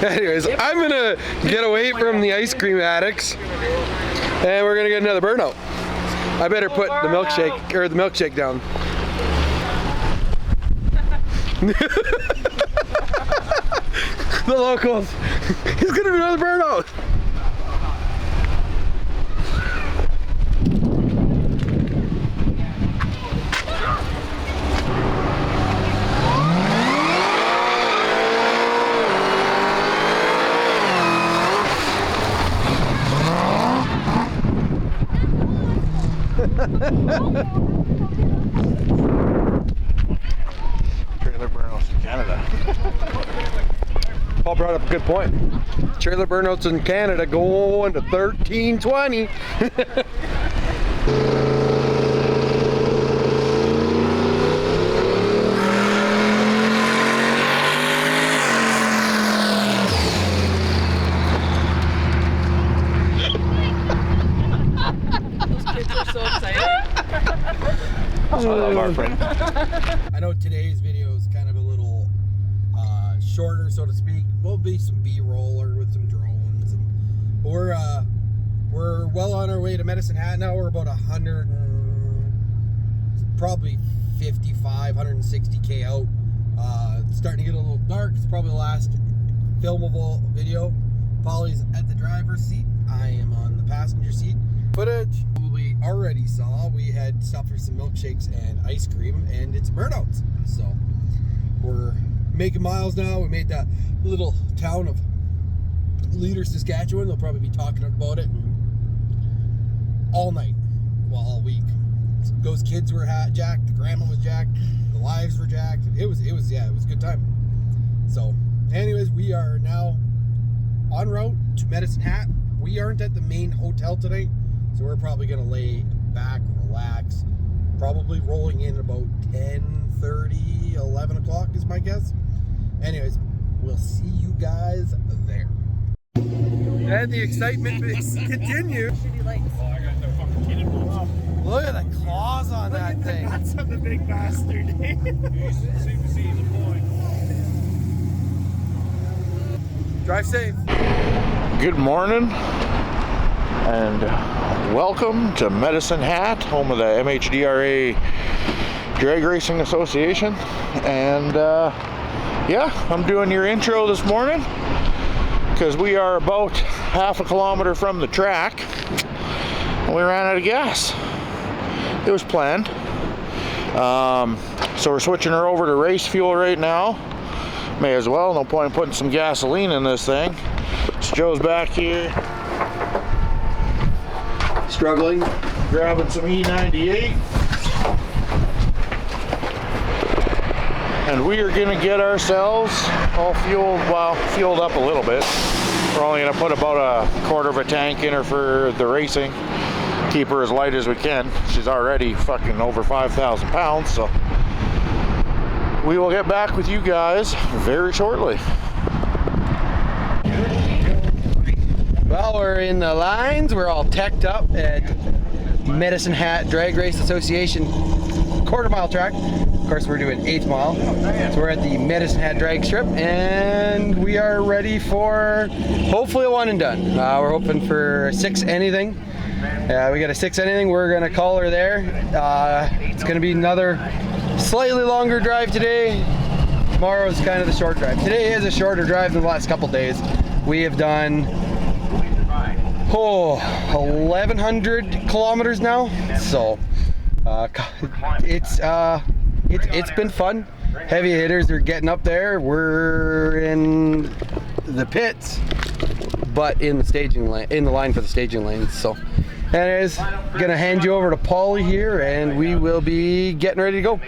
Anyways, I'm gonna get away from the ice cream addicts, and we're gonna get another burnout. I better put the milkshake down. The locals. He's gonna do another burnout. Trailer burnouts in Canada. Paul brought up a good point. Trailer burnouts in Canada going to 1320. I love our friend. I know today's video is kind of a little shorter, so to speak. Will be some B-roll or with some drones, and we're well on our way to Medicine Hat now. We're about 100 and probably 55, 160K out. It's starting to get a little dark. It's probably the last filmable video. Polly's at the driver's seat. I am on the passenger seat. Footage probably already saw. We had stopped for some milkshakes and ice cream, and it's burnouts. So we're making miles now. We made that little town of Leader, Saskatchewan. They'll probably be talking about it all night, well, all week. Those kids were jacked. The grandma was jacked. The lives were jacked. It was a good time. So, anyways, we are now en route to Medicine Hat. We aren't at the main hotel today, so we're probably gonna lay back, relax, probably rolling in about 10:30, 11 o'clock is my guess. Anyways, We'll see you guys there. And the excitement continues. Look at the claws on that thing. That's on the big bastard. Drive safe. Good morning and welcome to Medicine Hat, home of the MHDRA Drag Racing Association. And yeah, I'm doing your intro this morning because we are about half a kilometer from the track and we ran out of gas. It was planned. So we're switching her over to race fuel right now. May as well, no point in putting some gasoline in this thing. So Joe's back here struggling, grabbing some E98. And we are gonna get ourselves all fueled, well, fueled up a little bit. We're only gonna put about a quarter of a tank in her for the racing. Keep her as light as we can. She's already fucking over 5,000 pounds, so we will get back with you guys very shortly. Well, we're in the lines. We're all teched up at Medicine Hat Drag Race Association quarter-mile track. Of course, we're doing 8th mile. So we're at the Medicine Hat Drag Strip, and we are ready for hopefully a one and done. We're hoping for 6 anything. We got a 6 anything. We're gonna call her there. It's gonna be another slightly longer drive today. Tomorrow's kind of the short drive. Today is a shorter drive than the last couple days. We have done 1,100 kilometers now. So it's been fun. Heavy hitters are getting up there. We're in the pits, but in the staging lane, in the line for the staging lanes. So anyways, gonna hand you over to Paulie here and we will be getting ready to go.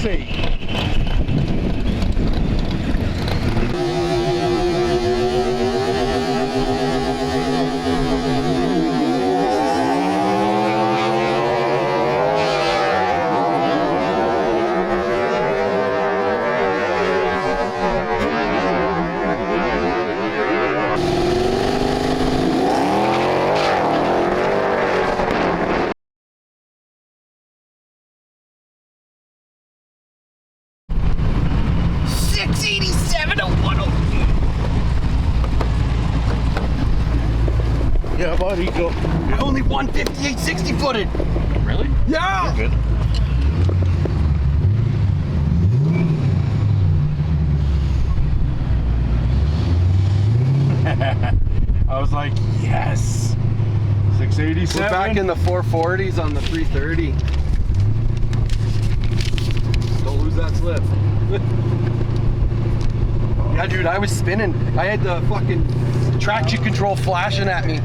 6-8. Yeah, buddy, go. Only 158 60 footed. Really? Yeah. You're good. I was like, yes. 687. We're back in the 440s on the 330. Don't lose that slip. Yeah, dude, I was spinning. I had the fucking traction control flashing at me.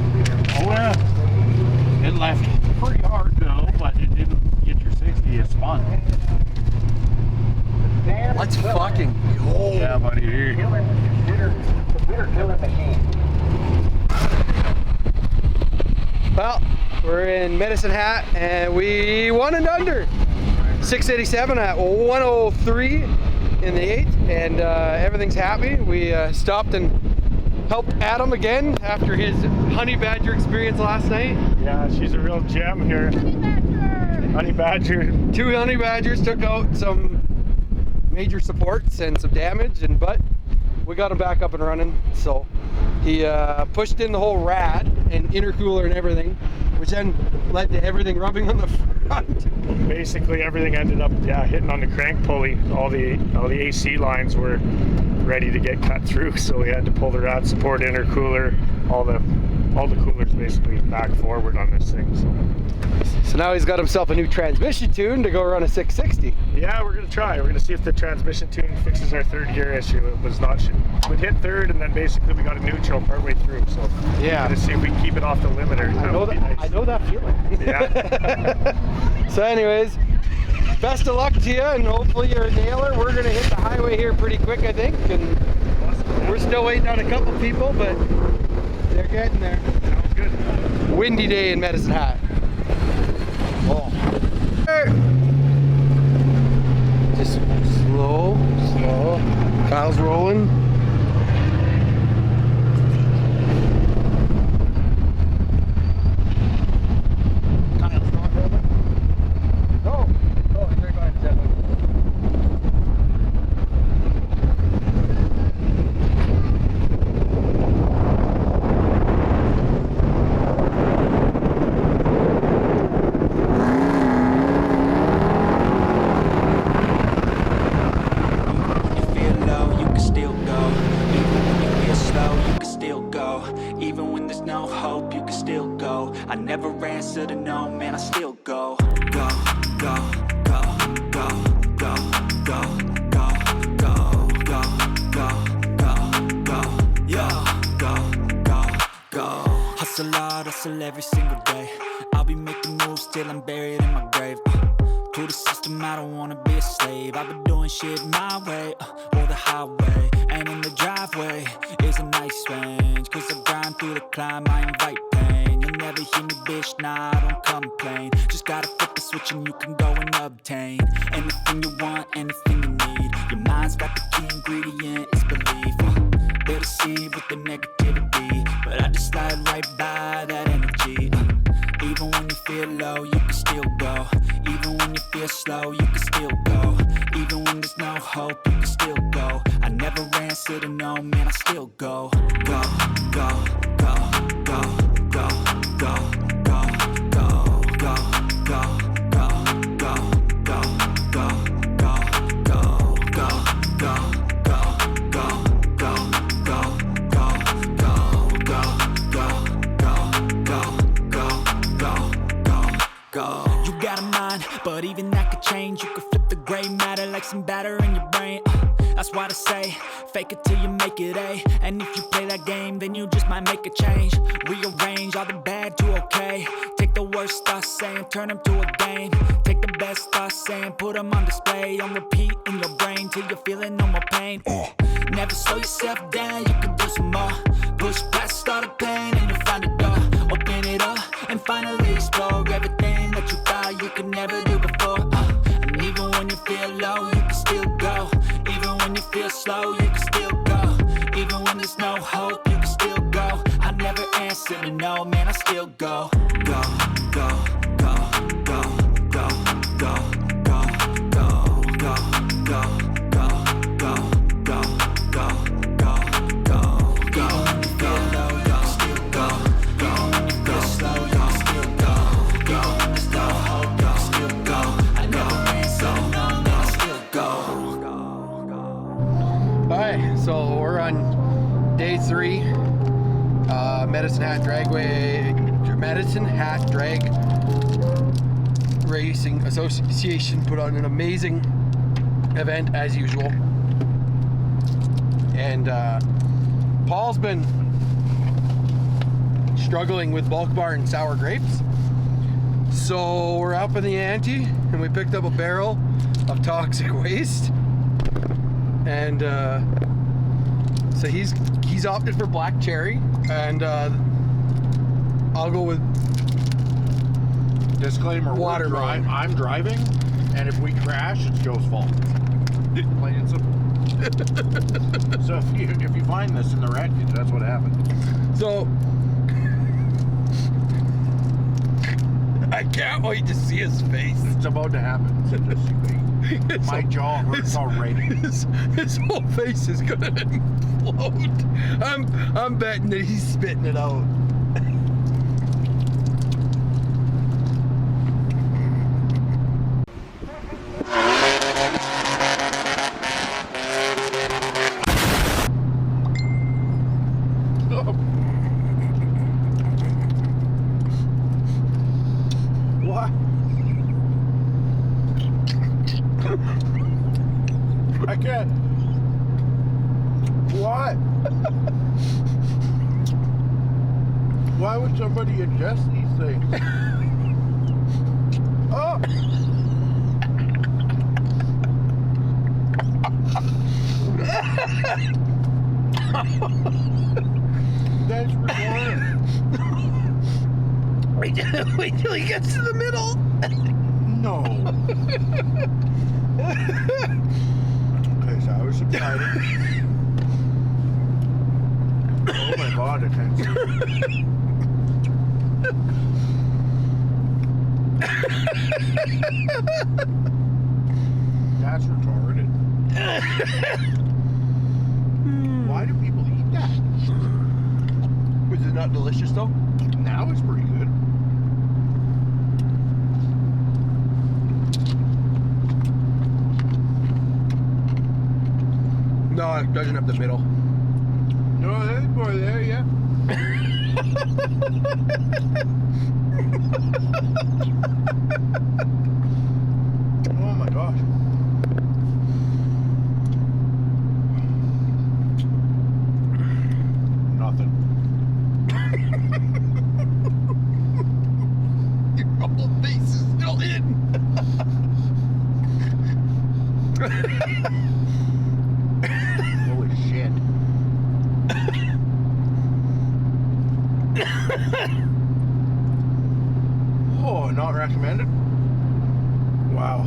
Oh yeah. It left pretty hard though, but it didn't get your 60. It's fun. Let's fucking go. Yeah, buddy. Here. Well, we're in Medicine Hat and we won and under. 687 at 103 in the 8th, and everything's happy. We stopped and helped Adam again after his honey badger experience last night. Yeah, she's a real gem here. Honey badger. 2 honey badgers took out some major supports and some damage, but we got him back up and running. So he pushed in the whole rad and intercooler and everything, which then led to everything rubbing on the front. Basically everything ended up hitting on the crank pulley. All the AC lines were ready to get cut through, so we had to pull the rad support, intercooler, all the coolers basically back forward on this thing. So now he's got himself a new transmission tune to go run a 660. Yeah, we're gonna try. We're gonna see if the transmission tune fixes our third gear issue. It was not. We'd hit third, and then basically we got a neutral partway through. So yeah, we're gonna see if we can keep it off the limiter. I know that feeling. Yeah. So, anyways, best of luck to you, and hopefully you're a nailer. We're gonna hit the highway here pretty quick, I think, and we're still waiting on a couple people, but they're getting there. Sounds good. Windy day in Medicine Hat. Oh. Just slow. Kyle's rolling. Kyle's not rolling. Oh, they're going to that I never answer to no, man, I still go. Hustle hard, hustle every single day. I'll be making moves till I'm buried in my grave. To the system, I don't wanna be a slave. I've been doing shit my way, or the highway. And in the driveway is a nice range, cause I grind through the climb, I invite pain. You'll never hear me, bitch, nah, I don't complain. Just gotta flip the switch and you can go and obtain anything you want, anything you need. Your mind's got the key ingredient, it's belief. They'll deceive with the negativity, but I just slide right by that energy. Even when you feel low, you can still go. Even when you feel slow, you can still go. Even when there's no hope, you can still go. I never answer to no, man, I still go. Go, go, go, go, go, go, go, go, go, go, go, go, go, go, go. You got a mind, but even that could change. You could flip the gray matter like some batter in your brain. That's why they say, fake it till you make it A. And if you play that game, then you just might make a change. Rearrange all the bad to okay. Take the the worst thoughts saying, turn them to a game. Take the best thoughts saying, put them on display, on repeat in your brain till you're feeling no more pain. Never slow yourself down, you can do some more. Push past all the pain and you'll find a door. Open it up and finally explore everything that you thought you could never do before. And even when you feel low, you can still go. Even when you feel slow, you can still go. Even when there's no hope, you can still go. I never answer to no, man, I still go. Go, go, go, go, go, go, go, go, go, go, go, go, go, go, go, go, go, go, go, still go, go, go, slow, go, still go, go, there's no hope, go, still go. I never answer to no, man, I still go. Alright, so we're on day 3. Medicine Hat Drag Racing Association put on an amazing event as usual. And Paul's been struggling with bulk bar and sour grapes. So we're up in the ante and we picked up a barrel of toxic waste. And so he's opted for black cherry, and I'll go with disclaimer. Watermelon. I'm driving, and if we crash, it's Joe's fault. Plain and simple. So if you find this in the wreckage, that's what happened. So I can't wait to see his face. It's about to happen. So just wait. My jaw hurts already. His whole face is gonna implode. I'm betting that he's spitting it out. What? I can't. What? Why would somebody ingest these things? Oh! That's retarded. Wait till he gets to the middle. No. Okay, so I was subsiding. Oh my god, I can't see. That's retarded. Why do people eat that? Was it not delicious though? Now it's pretty good. No, it doesn't have the middle. No, there's more there, yeah. Oh my gosh. Nothing. Your whole face is still in. Holy shit. Oh, not recommended? Wow.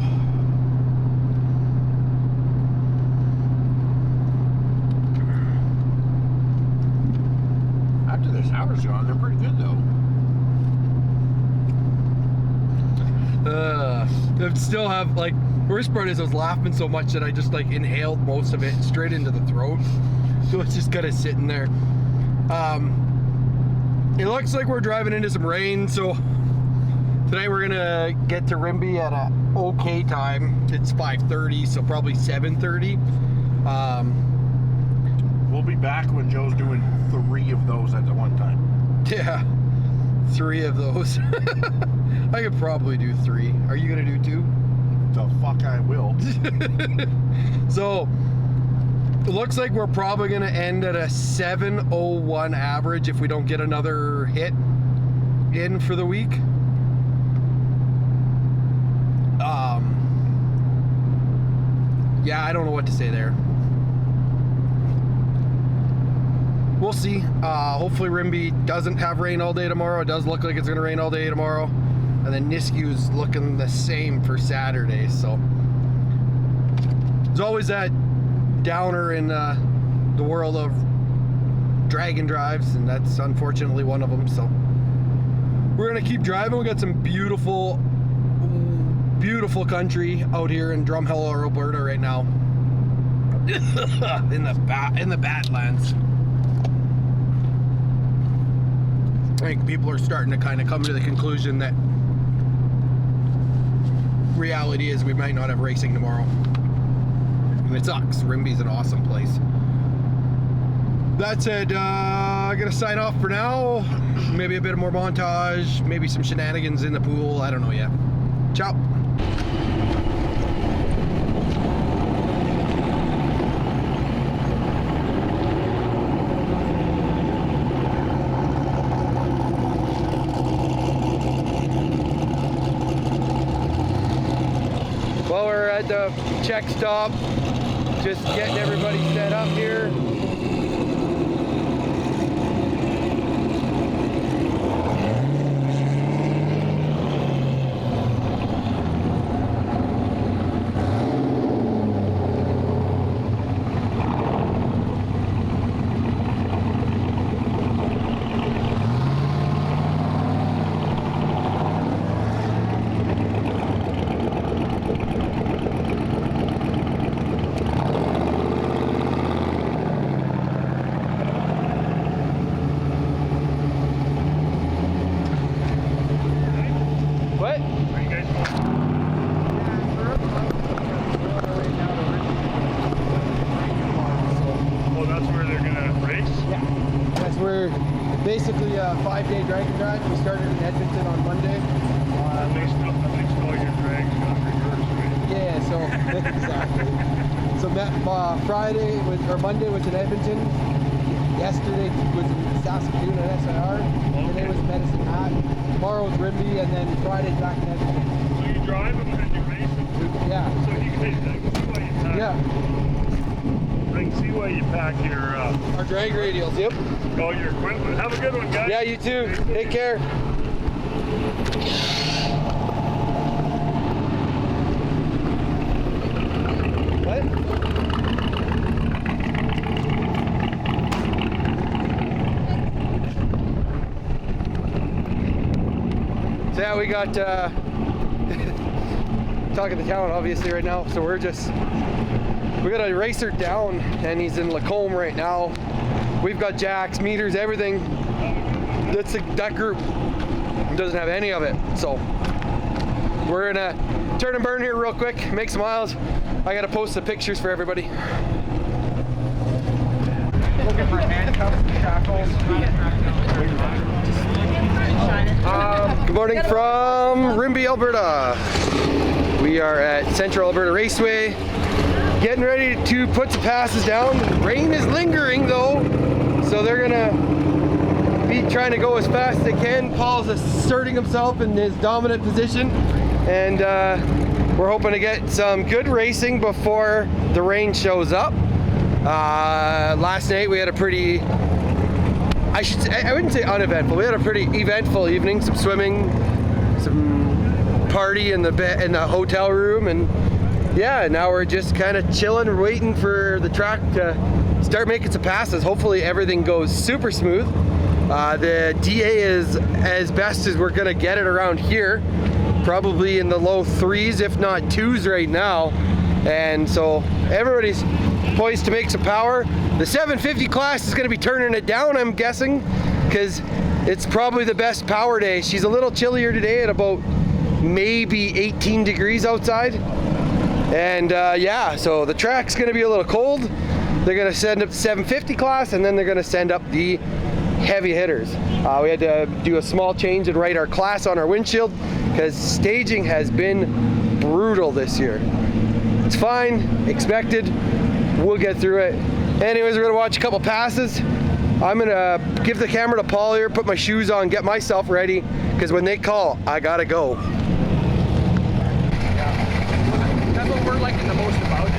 After this hour's gone, they're pretty good though. I still have, like, worst part is I was laughing so much that I just like inhaled most of it straight into the throat. So it's just kind of sitting there. It looks like we're driving into some rain, so tonight we're gonna get to RImbey at a okay time. It's 5:30, so probably 7:30. We'll be back when Joe's doing 3 of those at the one time. Yeah, 3 of those. I could probably do 3. Are you gonna do 2? The fuck I will. So it looks like we're probably gonna end at a 7:01 average if we don't get another hit in for the week. yeah, I don't know what to say there. We'll see. Hopefully RImbey doesn't have rain all day tomorrow. It does look like it's gonna rain all day tomorrow. And then Niskew's looking the same for Saturday, so. There's always that downer in the world of dragon drives, and that's unfortunately one of them, so. We're gonna keep driving. We got some beautiful, beautiful country out here in Drumheller, Alberta right now. in the Badlands. I think people are starting to kind of come to the conclusion that reality is we might not have racing tomorrow. And it sucks. RImbey's an awesome place. That said, I'm gonna sign off for now. Maybe a bit more montage, maybe some shenanigans in the pool. I don't know yet. Ciao. Well, we're at the check stop, just getting everybody set up here. Basically a 5-day dragon drive. We started in Edmonton on Monday. At least all your drags got reversed, right? Yeah, so exactly. So Friday or Monday was in Edmonton. Yesterday was in Saskatoon at SIR. Today was Medicine Hat. Tomorrow was RImbey, and then Friday back in Edmonton. So you drive them and you race them? Yeah. So you can see why you pack. Yeah. I can see why you pack your our drag radials. Yep. All your equipment. Have a good one, guys. Yeah, you too. Take care. What? So yeah, we got talking to town obviously right now. So we got a racer down, and he's in Lacombe right now. We've got jacks, meters, everything. That group doesn't have any of it. So we're gonna turn and burn here real quick, make some miles. I gotta post the pictures for everybody. Looking for handcuffs and shackles. Good morning from RImbey, Alberta. We are at Central Alberta Raceway, getting ready to put some passes down. Rain is lingering though, so they're gonna be trying to go as fast as they can. Paul's asserting himself in his dominant position, and we're hoping to get some good racing before the rain shows up. Last night we had a pretty, I wouldn't say uneventful, we had a pretty eventful evening. Some swimming, some party in the hotel room, and yeah, now we're just kind of chilling, waiting for the track to start making some passes. Hopefully everything goes super smooth. The DA is as best as we're gonna get it around here, probably in the low 3s, if not 2s right now. And so everybody's poised to make some power. The 750 class is gonna be turning it down, I'm guessing, because it's probably the best power day. She's a little chillier today at about maybe 18 degrees outside. And yeah, so the track's gonna be a little cold. They're gonna send up the 750 class, and then they're gonna send up the heavy hitters. We had to do a small change and write our class on our windshield because staging has been brutal this year. It's fine, expected, we'll get through it. Anyways, we're gonna watch a couple passes. I'm gonna give the camera to Paul here, put my shoes on, get myself ready, because when they call, I gotta go. That's what we're liking the most about it.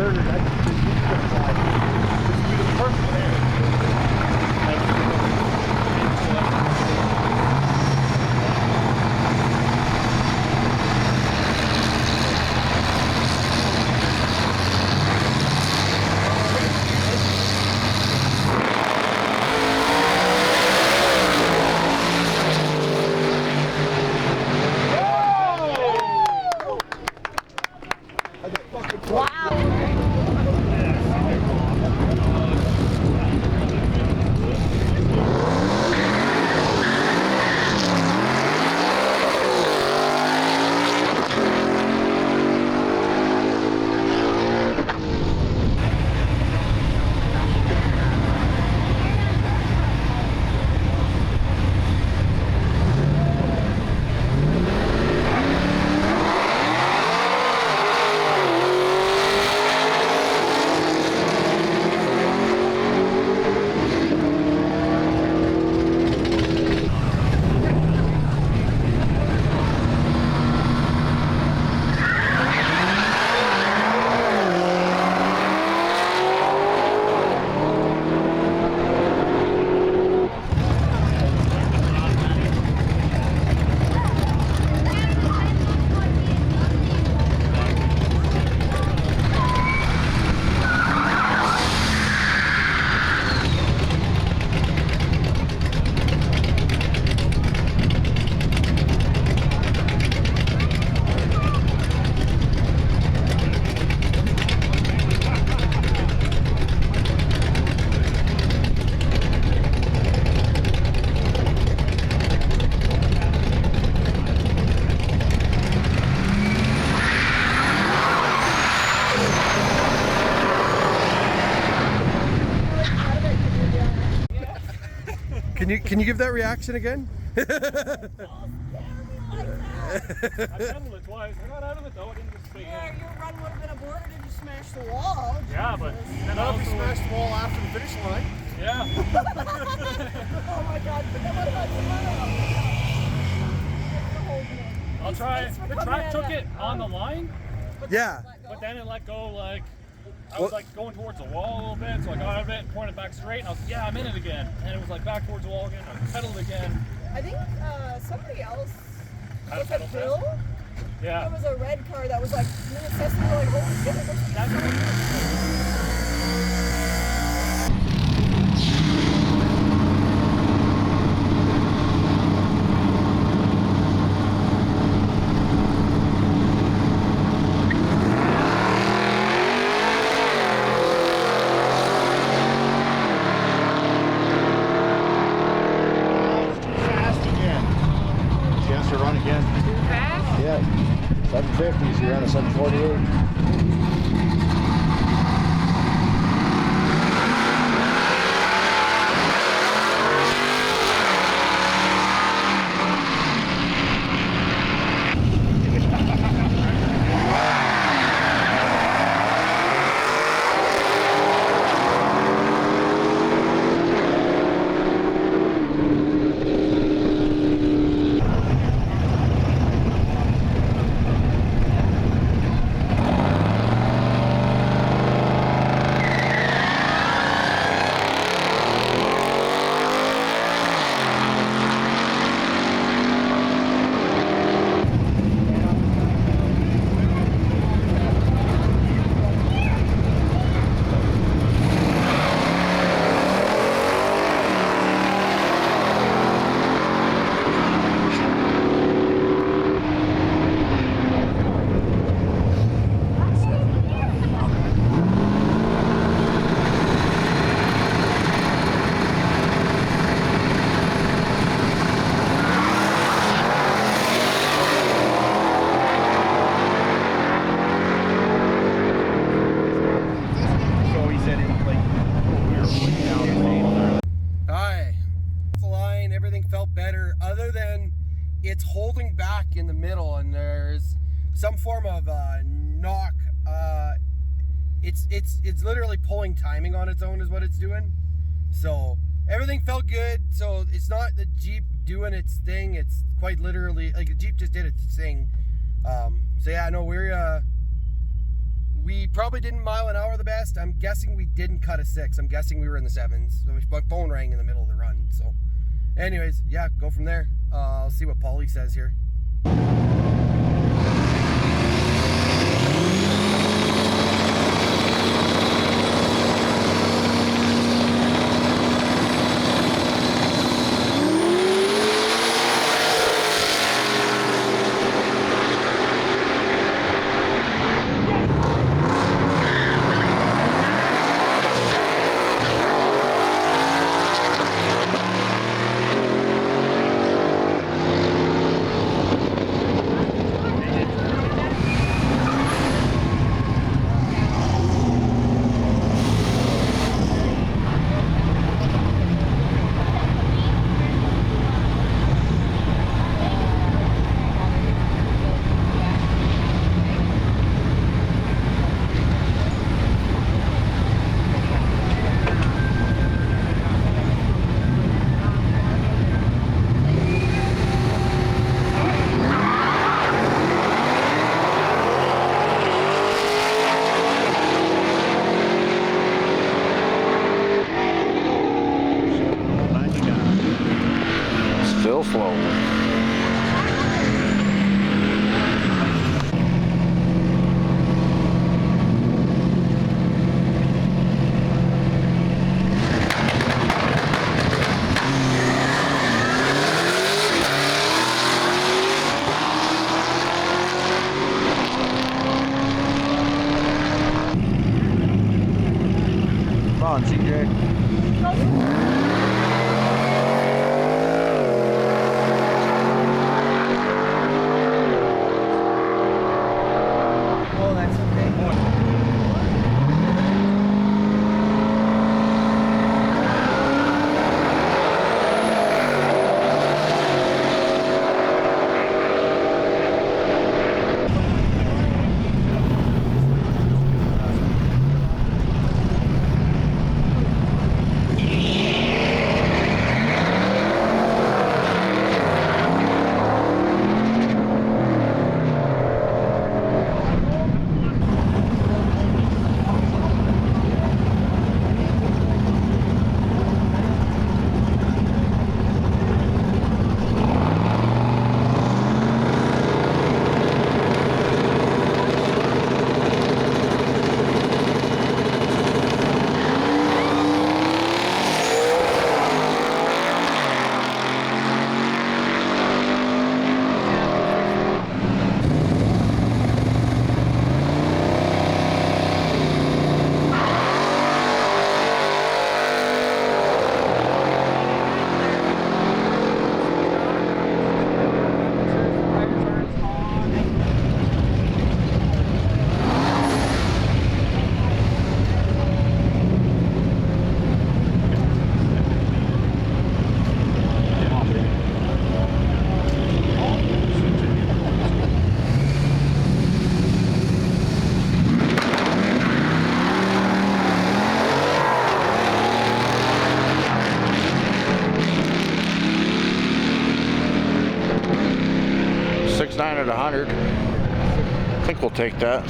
starter, that's the Jeep gonna fly. This would be the perfect there. Can you give that reaction again? I pedaled it twice. I got out of it though. I didn't just stay in. Your run would have been aborted if you smashed the wall. Yeah, but then Not if we smashed the wall after the finish line. Yeah. Oh my god, but then what about tomorrow? I'll try. The track took it on the line. Yeah. But then it let go like I was like going towards the wall a little bit, so I got out of it and pointed back straight, and I was like, yeah, I'm in it again. And it was like back towards the wall again. I pedaled again. I think somebody else Had a was pedal at Bill. test? Yeah. There was a red car that was like, Minnesota, we were like, holy shit, it looks That's what Chance to run again. too fast. Yeah, 750s, you're on a 748. it's holding back in the middle, and there's some form of knock. It's literally pulling timing on its own is what it's doing. So everything felt good. So it's not the Jeep doing its thing. It's quite literally like the Jeep just did its thing. So yeah, no, we We probably didn't mile an hour the best. I'm guessing we didn't cut a 6. I'm guessing we were in the 7s. So my phone rang in the middle of the run. So anyways, yeah, go from there. I'll see what Paulie says here. Still flowing. Come on, CJ. At 100. I think we'll take that.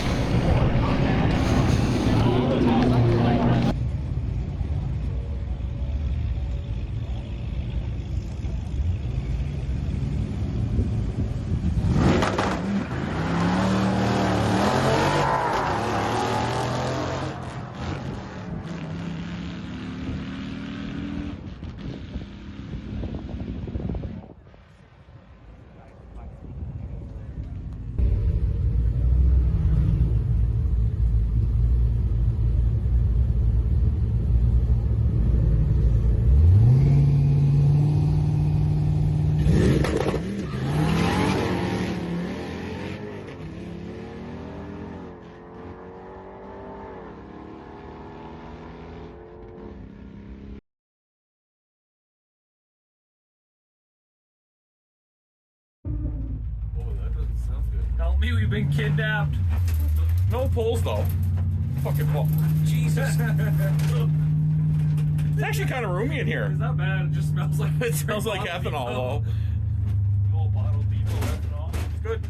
Help me, we've been kidnapped. No poles though. Fucking pole. Jesus. It's actually kind of roomy in here. It's not bad. It just smells like it smells like ethanol though. Old bottled diesel ethanol. It's good.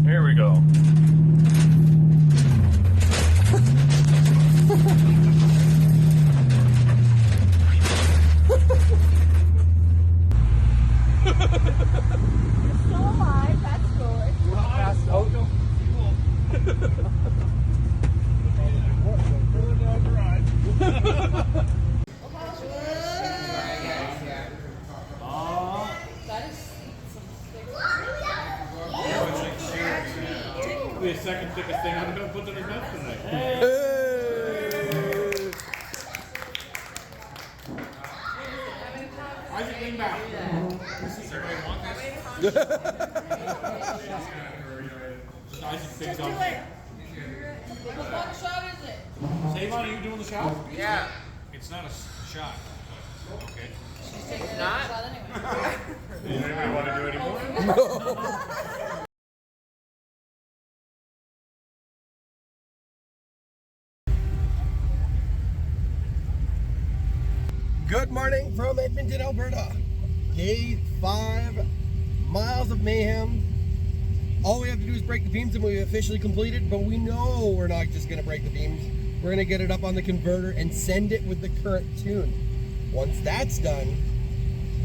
Here we go. The second thickest thing I'm gonna put in his mouth tonight. Isaac, lean back. Does everybody want this? Isaac thinks I'm. What shot is it? Savon, are you doing the shot? Yeah. It's not a shot. Okay. It's not? Does anybody want to do any more? Good morning from Edmonton, Alberta. Day 5, Miles of Mayhem. All we have to do is break the beams and we officially completed, but we know we're not just gonna break the beams. We're gonna get it up on the converter and send it with the current tune. Once that's done,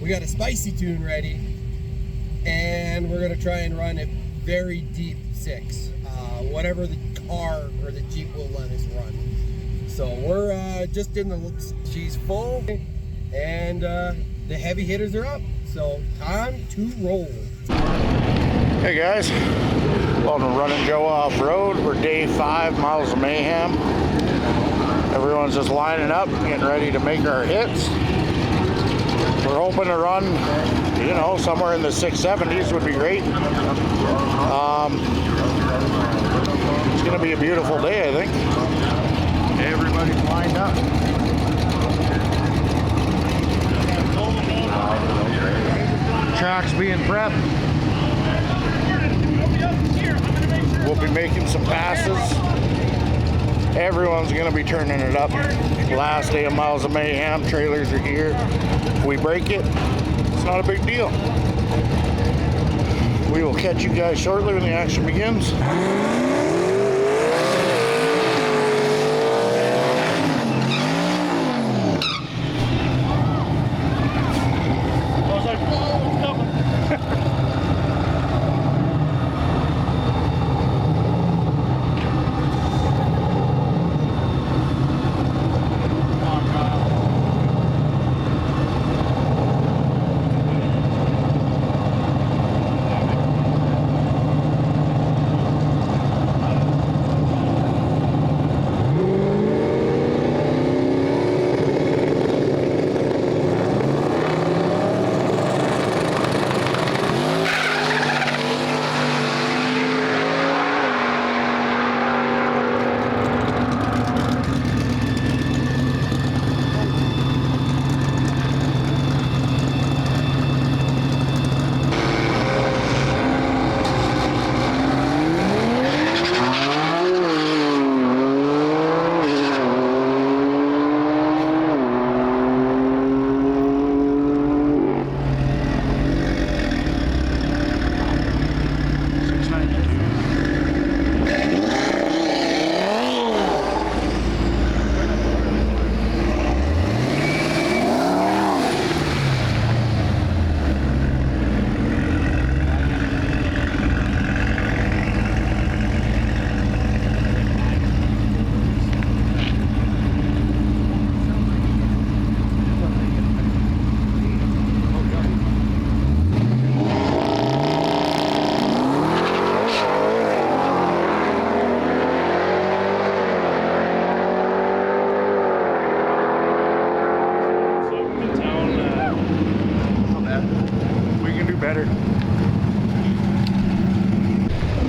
we got a spicy tune ready and we're gonna try and run a very deep 6. Whatever the car or the Jeep will let us run. So we're just in the, she's full and the heavy hitters are up. So time to roll. Hey guys, welcome to Running Joe Off-Road. We're day 5, Miles of Mayhem. Everyone's just lining up, getting ready to make our hits. We're hoping to run, you know, somewhere in the 670s would be great. It's gonna be a beautiful day, I think. Everybody's lined up. Track's being prepped. We'll be making some passes. Everyone's gonna be turning it up. Last day of Miles of Mayhem, trailers are here. If we break it, it's not a big deal. We will catch you guys shortly when the action begins.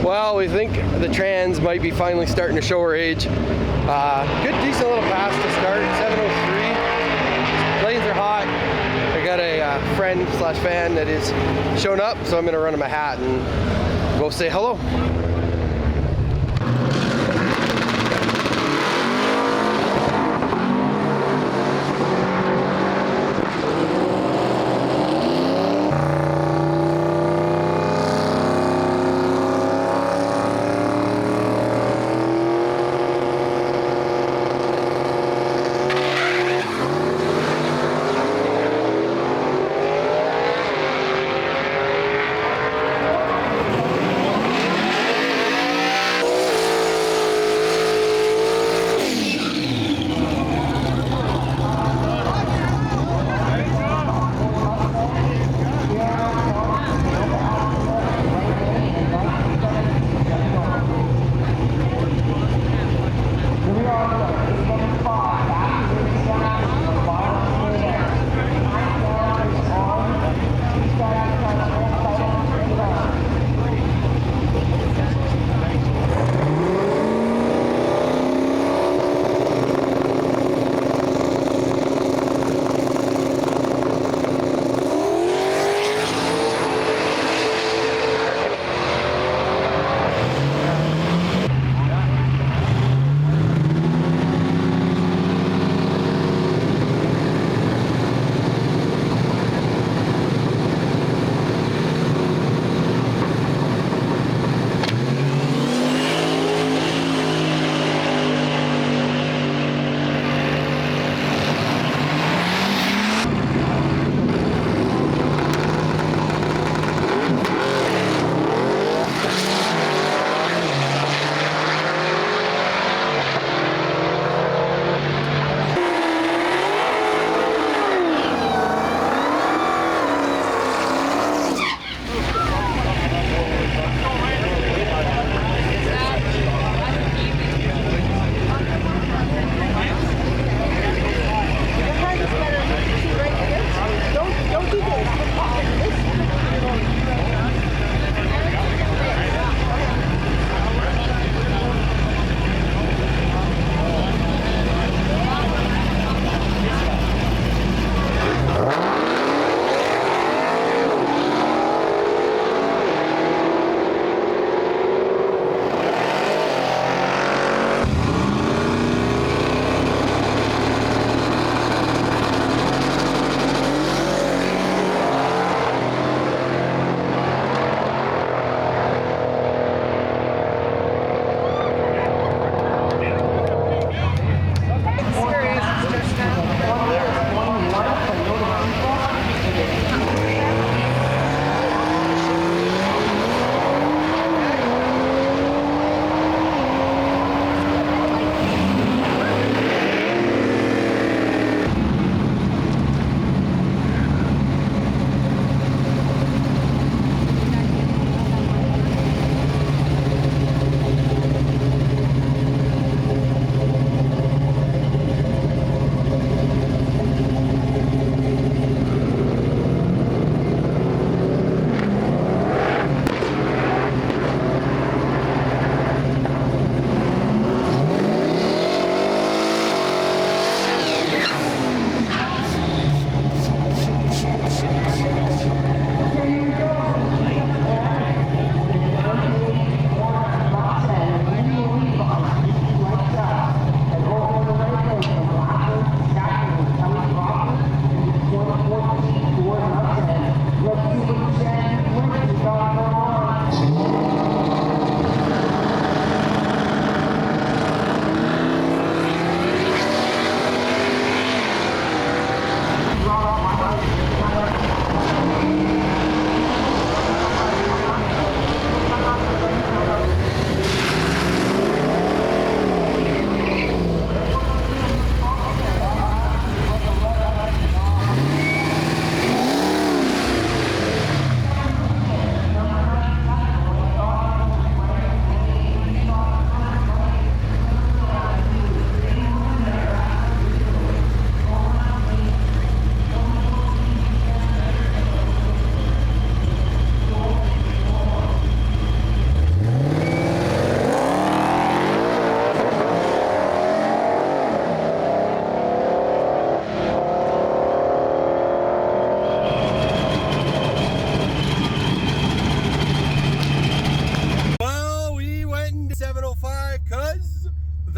Well, we think the trans might be finally starting to show her age. Good, decent little pass to start, 7:03. Lanes are hot. I got a friend slash fan that is shown up, so I'm gonna run him a hat and go say hello.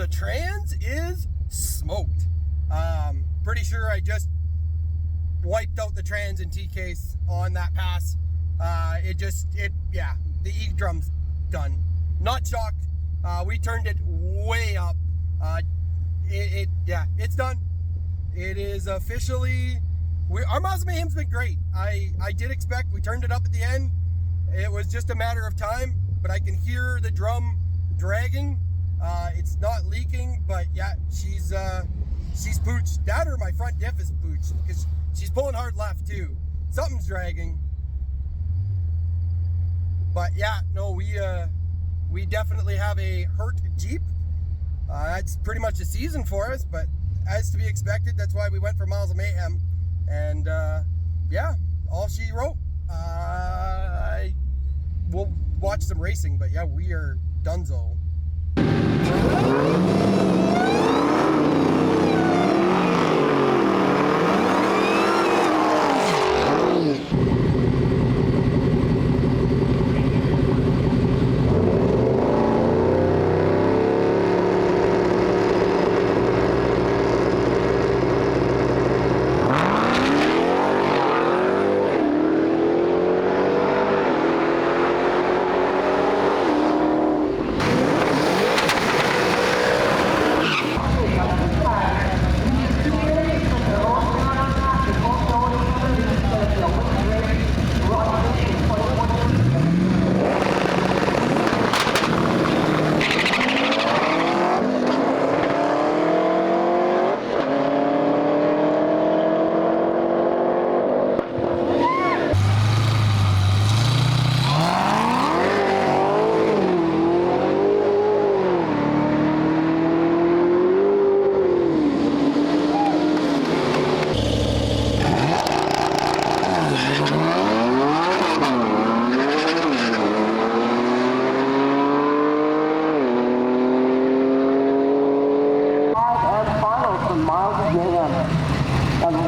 The trans is smoked. Pretty sure I just wiped out the trans in T-case on that pass. Yeah, the E-drum's done. Not shocked. We turned it way up. Yeah, it's done. It is officially, our Miles of Mayhem's been great. I did expect, we turned it up at the end. It was just a matter of time, but I can hear the drum dragging. It's not leaking, but yeah, she's pooched. That or my front diff is pooched because she's pulling hard left too. Something's dragging. But yeah, no, we definitely have a hurt Jeep. That's pretty much the season for us, but as to be expected, that's why we went for Miles of Mayhem. And yeah, all she wrote. We'll watch some racing, but yeah, we are donezo.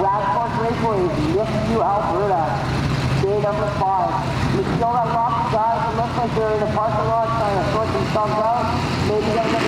Rad Torque Raceway, Miffview, Alberta. Day number 5. We still got lots of guys that look like they're in the parking lot trying to sort themselves out. Maybe get another.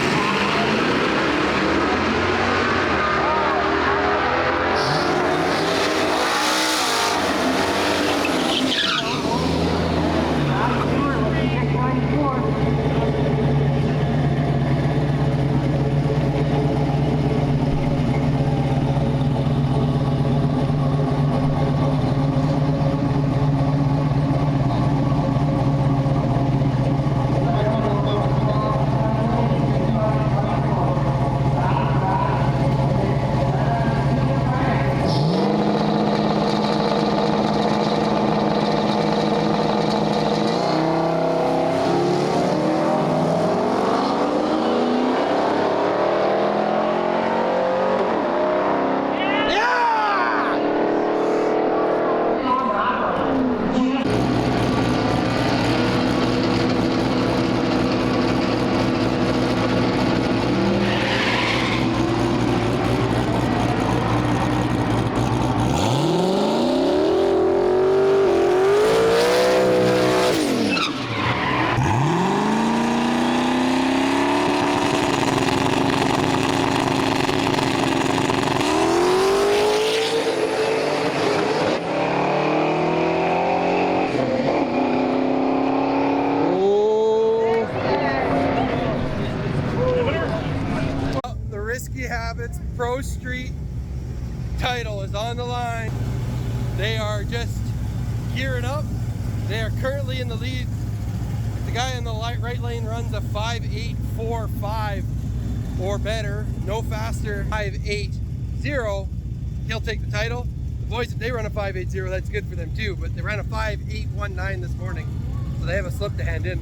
Habits Pro Street title is on the line. They are just gearing up. They are currently in the lead. If the guy in the right lane runs a 5.845 or better, no faster, 5.80, he'll take the title. The boys, if they run a 5.80, that's good for them too, but they ran a 5.819 this morning, so they have a slip to hand in.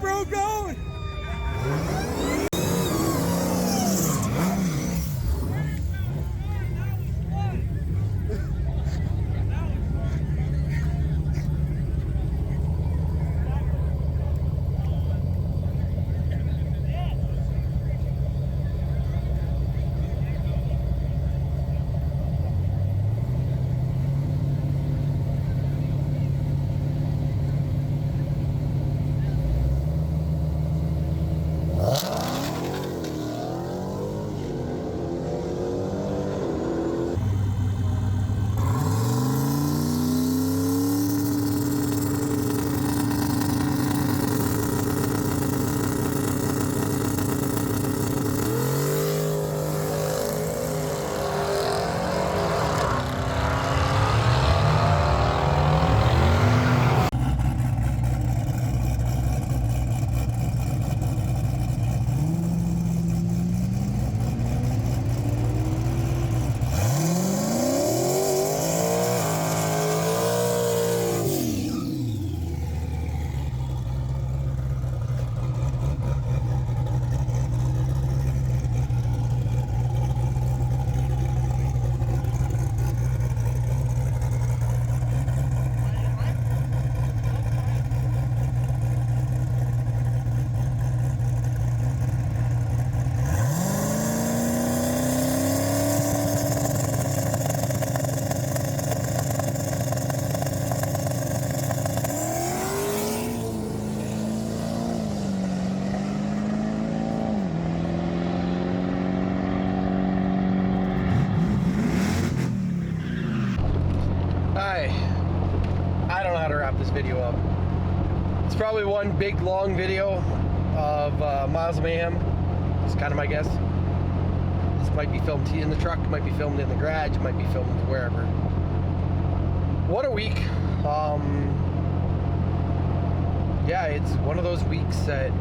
bro going? I don't know how to wrap this video up. It's probably one big long video of Miles of Mayhem. It's kind of my guess. This might be filmed in the truck, might be filmed in the garage, might be filmed wherever. What a week. Yeah, it's one of those weeks that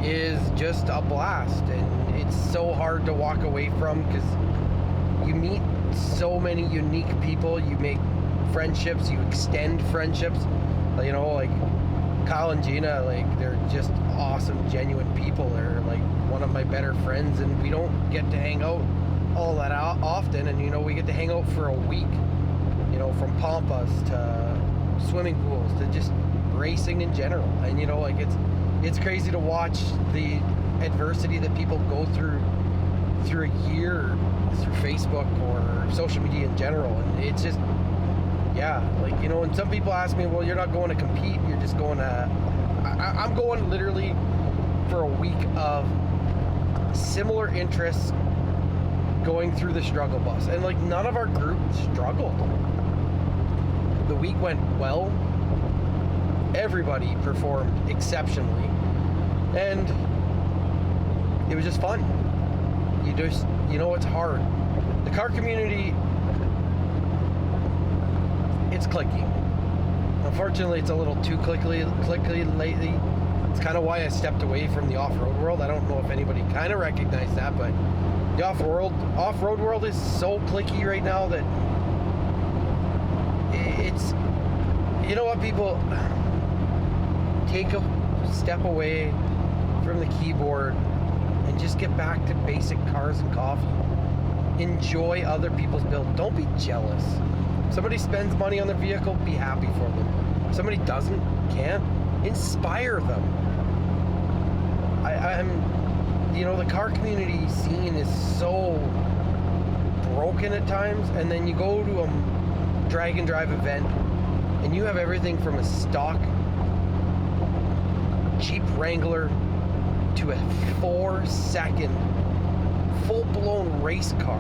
is just a blast, and it's so hard to walk away from because you meet so many unique people, you make friendships, you extend friendships. You know, like Kyle and Gina, like they're just awesome, genuine people. They're like one of my better friends, and we don't get to hang out all that often. And you know, we get to hang out for a week. You know, from pampas to swimming pools to just racing in general. And you know, like it's crazy to watch the adversity that people go through a year through Facebook or social media in general. And it's just, yeah, like, you know, and some people ask me, well, you're not going to compete, you're just going to, I'm going literally for a week of similar interests going through the struggle bus. And like none of our group struggled. The week went well. Everybody performed exceptionally. And it was just fun. You know, it's hard. The car community, it's clicky. Unfortunately, it's a little too clicky lately. It's kind of why I stepped away from the off-road world. I don't know if anybody kind of recognized that, but the off-road world is so clicky right now that it's, you know what, people, take a step away from the keyboard and just get back to basic cars and coffee. Enjoy other people's build. Don't be jealous. Somebody spends money on their vehicle, be happy for them. Somebody doesn't, can't, inspire them. I'm, you know, the car community scene is so broken at times, and then you go to a drag and drive event and you have everything from a stock Jeep Wrangler to a 4-second full-blown race car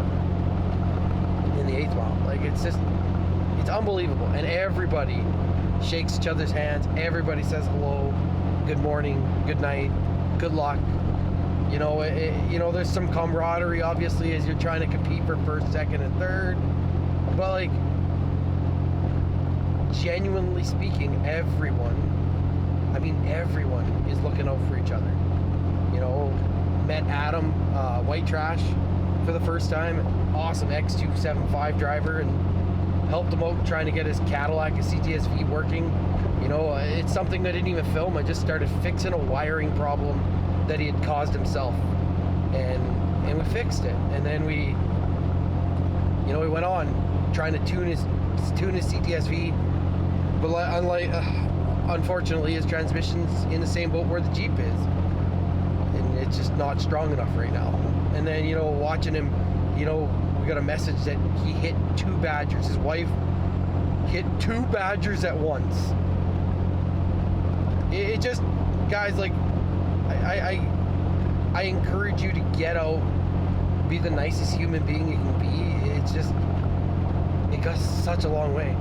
in the 8th mile. Like, it's just, it's unbelievable. And everybody shakes each other's hands. Everybody says hello, good morning, good night, good luck. You know, you know, there's some camaraderie, obviously, as you're trying to compete for first, second, and third. But, like, genuinely speaking, everyone is looking out for each other. You know, met Adam, White Trash, for the first time. Awesome X275 driver, and helped him out trying to get his Cadillac, his CTSV working. You know, it's something I didn't even film. I just started fixing a wiring problem that he had caused himself, and we fixed it. And then we went on trying to tune his CTSV, but unfortunately his transmission's in the same boat where the Jeep is, and it's just not strong enough right now. And then, you know, watching him, you know, we got a message that he hit 2 badgers. His wife hit 2 badgers at once. It just, guys, like, I encourage you to get out, be the nicest human being you can be. It's just, it goes such a long way.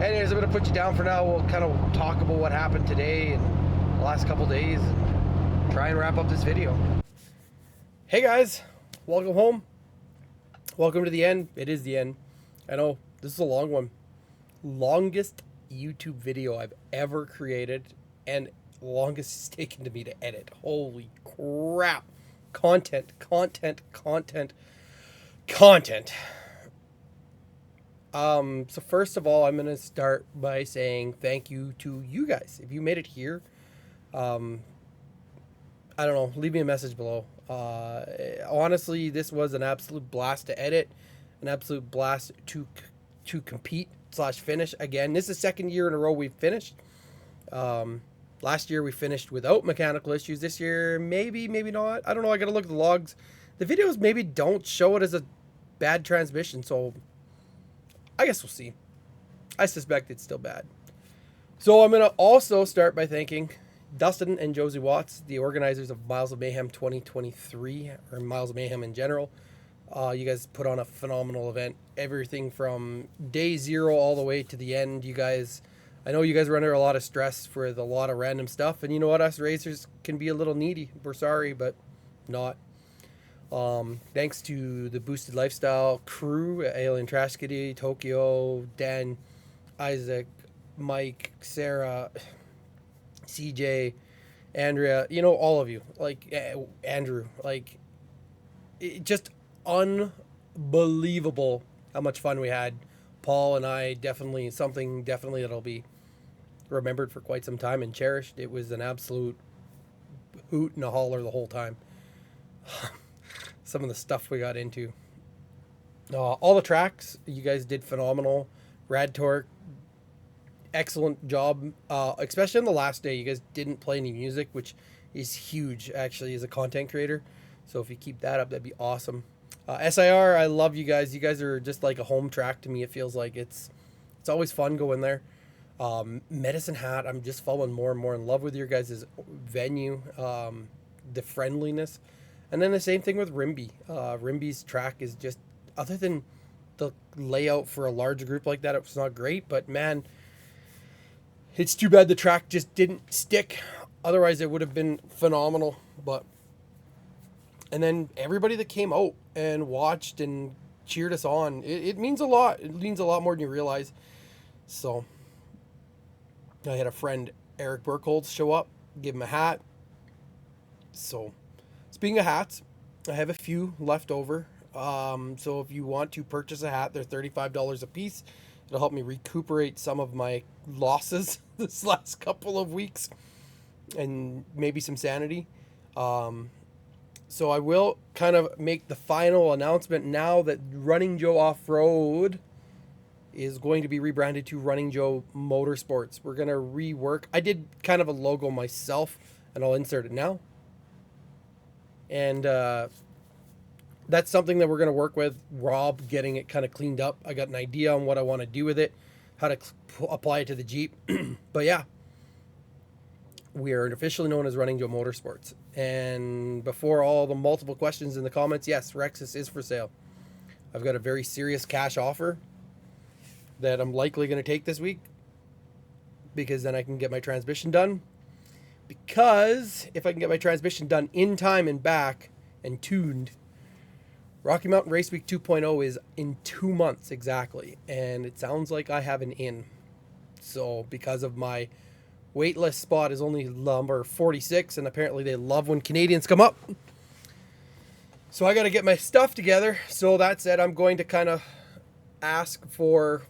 Anyways, I'm gonna put you down for now. We'll kind of talk about what happened today and the last couple days and try and wrap up this video. Hey guys, welcome home. Welcome to the end. It is the end. I know, this is a long one. Longest YouTube video I've ever created, and longest it's taken to me to edit. Holy crap. Content. So first of all, I'm going to start by saying thank you to you guys. If you made it here, I don't know, leave me a message below. Honestly, this was an absolute blast to edit, an absolute blast to compete / finish. Again, this is the second year in a row we've finished. Last year we finished without mechanical issues. This year, maybe not. I don't know. I got to look at the logs. The videos maybe don't show it as a bad transmission, so I guess we'll see. I suspect it's still bad. So I'm going to also start by thanking Dustin and Josie Watts, the organizers of Miles of Mayhem 2023, or Miles of Mayhem in general. You guys put on a phenomenal event. Everything from day 0 all the way to the end. You guys, I know you guys were under a lot of stress for a lot of random stuff. And you know what? Us racers can be a little needy. We're sorry, but not. Thanks to the Boosted Lifestyle crew, Alien Trash Kitty, Tokyo, Dan, Isaac, Mike, Sarah, CJ, Andrea, you know, all of you, like Andrew, like, it just unbelievable how much fun we had. Paul and I, definitely that'll be remembered for quite some time and cherished. It was an absolute hoot and a holler the whole time. Some of the stuff we got into. All the tracks, you guys did phenomenal. Rad Torque, excellent job. Especially on the last day, you guys didn't play any music, which is huge, actually, as a content creator. So if you keep that up, that'd be awesome. SIR, I love you guys. You guys are just like a home track to me. It feels like it's always fun going there. Medicine Hat, I'm just falling more and more in love with your guys' venue, the friendliness. And then the same thing with RImbey. RImbey's track is just, other than the layout for a large group like that, it was not great. But man, it's too bad the track just didn't stick. Otherwise, it would have been phenomenal. And then everybody that came out and watched and cheered us on, it means a lot. It means a lot more than you realize. So I had a friend, Eric Burkholz, show up, give him a hat. So speaking of hats, I have a few left over. So if you want to purchase a hat, they're $35 a piece. It'll help me recuperate some of my losses this last couple of weeks and maybe some sanity. So I will kind of make the final announcement now that Running Joe Off-Road is going to be rebranded to Running Joe Motorsports. We're going to rework. I did kind of a logo myself, and I'll insert it now. And that's something that we're going to work with Rob, getting it kind of cleaned up. I got an idea on what I want to do with it, how to apply it to the Jeep. But yeah, we are officially known as Running Joe Motorsports. And before all the multiple questions in the comments, yes, Rexus is for sale. I've got a very serious cash offer that I'm likely going to take this week, because then I can get my transmission done. Because if I can get my transmission done in time and back and tuned, Rocky Mountain Race Week 2.0 is in 2 months exactly. And it sounds like I have an in. So because of my waitlist spot is only number 46, and apparently they love when Canadians come up. So I got to get my stuff together. So that said, I'm going to kind of ask for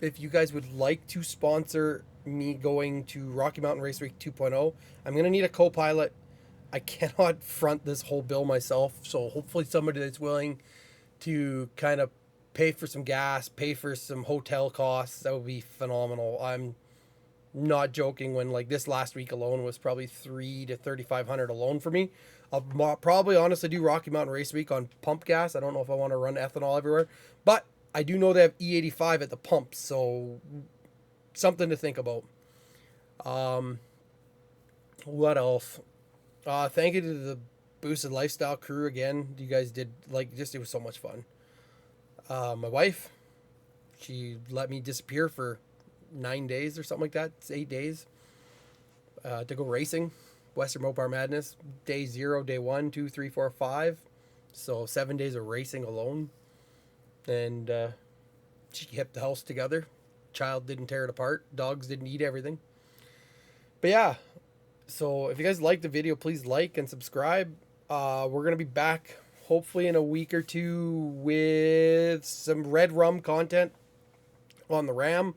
if you guys would like to sponsor me going to Rocky Mountain Raceway 2.0. I'm going to need a co-pilot. I cannot front this whole bill myself, so hopefully somebody that's willing to kind of pay for some gas, pay for some hotel costs, that would be phenomenal. I'm not joking when like this last week alone was probably $300 to $3,500 alone for me. I'll probably honestly do Rocky Mountain Race Week on pump gas. I don't know if I want to run ethanol everywhere, but I do know they have E85 at the pumps, so something to think about. What else? Thank you to the Boosted Lifestyle crew again. You guys did it was so much fun. My wife, she let me disappear for 9 days or something like that. It's 8 days to go racing. Western Mopar Madness, day 0, day 1, 2, 3, 4, 5. So 7 days of racing alone. And she kept the house together. Child didn't tear it apart. Dogs didn't eat everything. But yeah, so if you guys like the video, please like and subscribe. We're going to be back hopefully in a week or two with some red rum content on the Ram.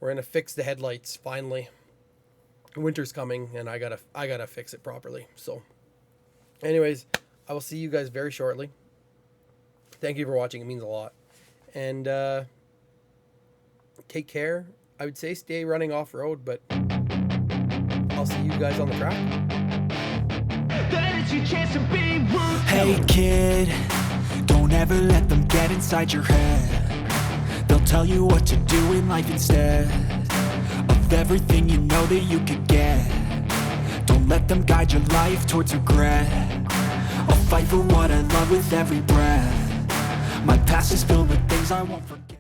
We're going to fix the headlights finally. Winter's coming and I gotta fix it properly. So anyways, I will see you guys very shortly. Thank you for watching. It means a lot. And take care. I would say stay running off-road, but I'll see you guys on the track. Hey kid, don't ever let them get inside your head. They'll tell you what to do in life instead of everything you know that you could get. Don't let them guide your life towards regret. I'll fight for what I love with every breath. My past is filled with things I won't forget.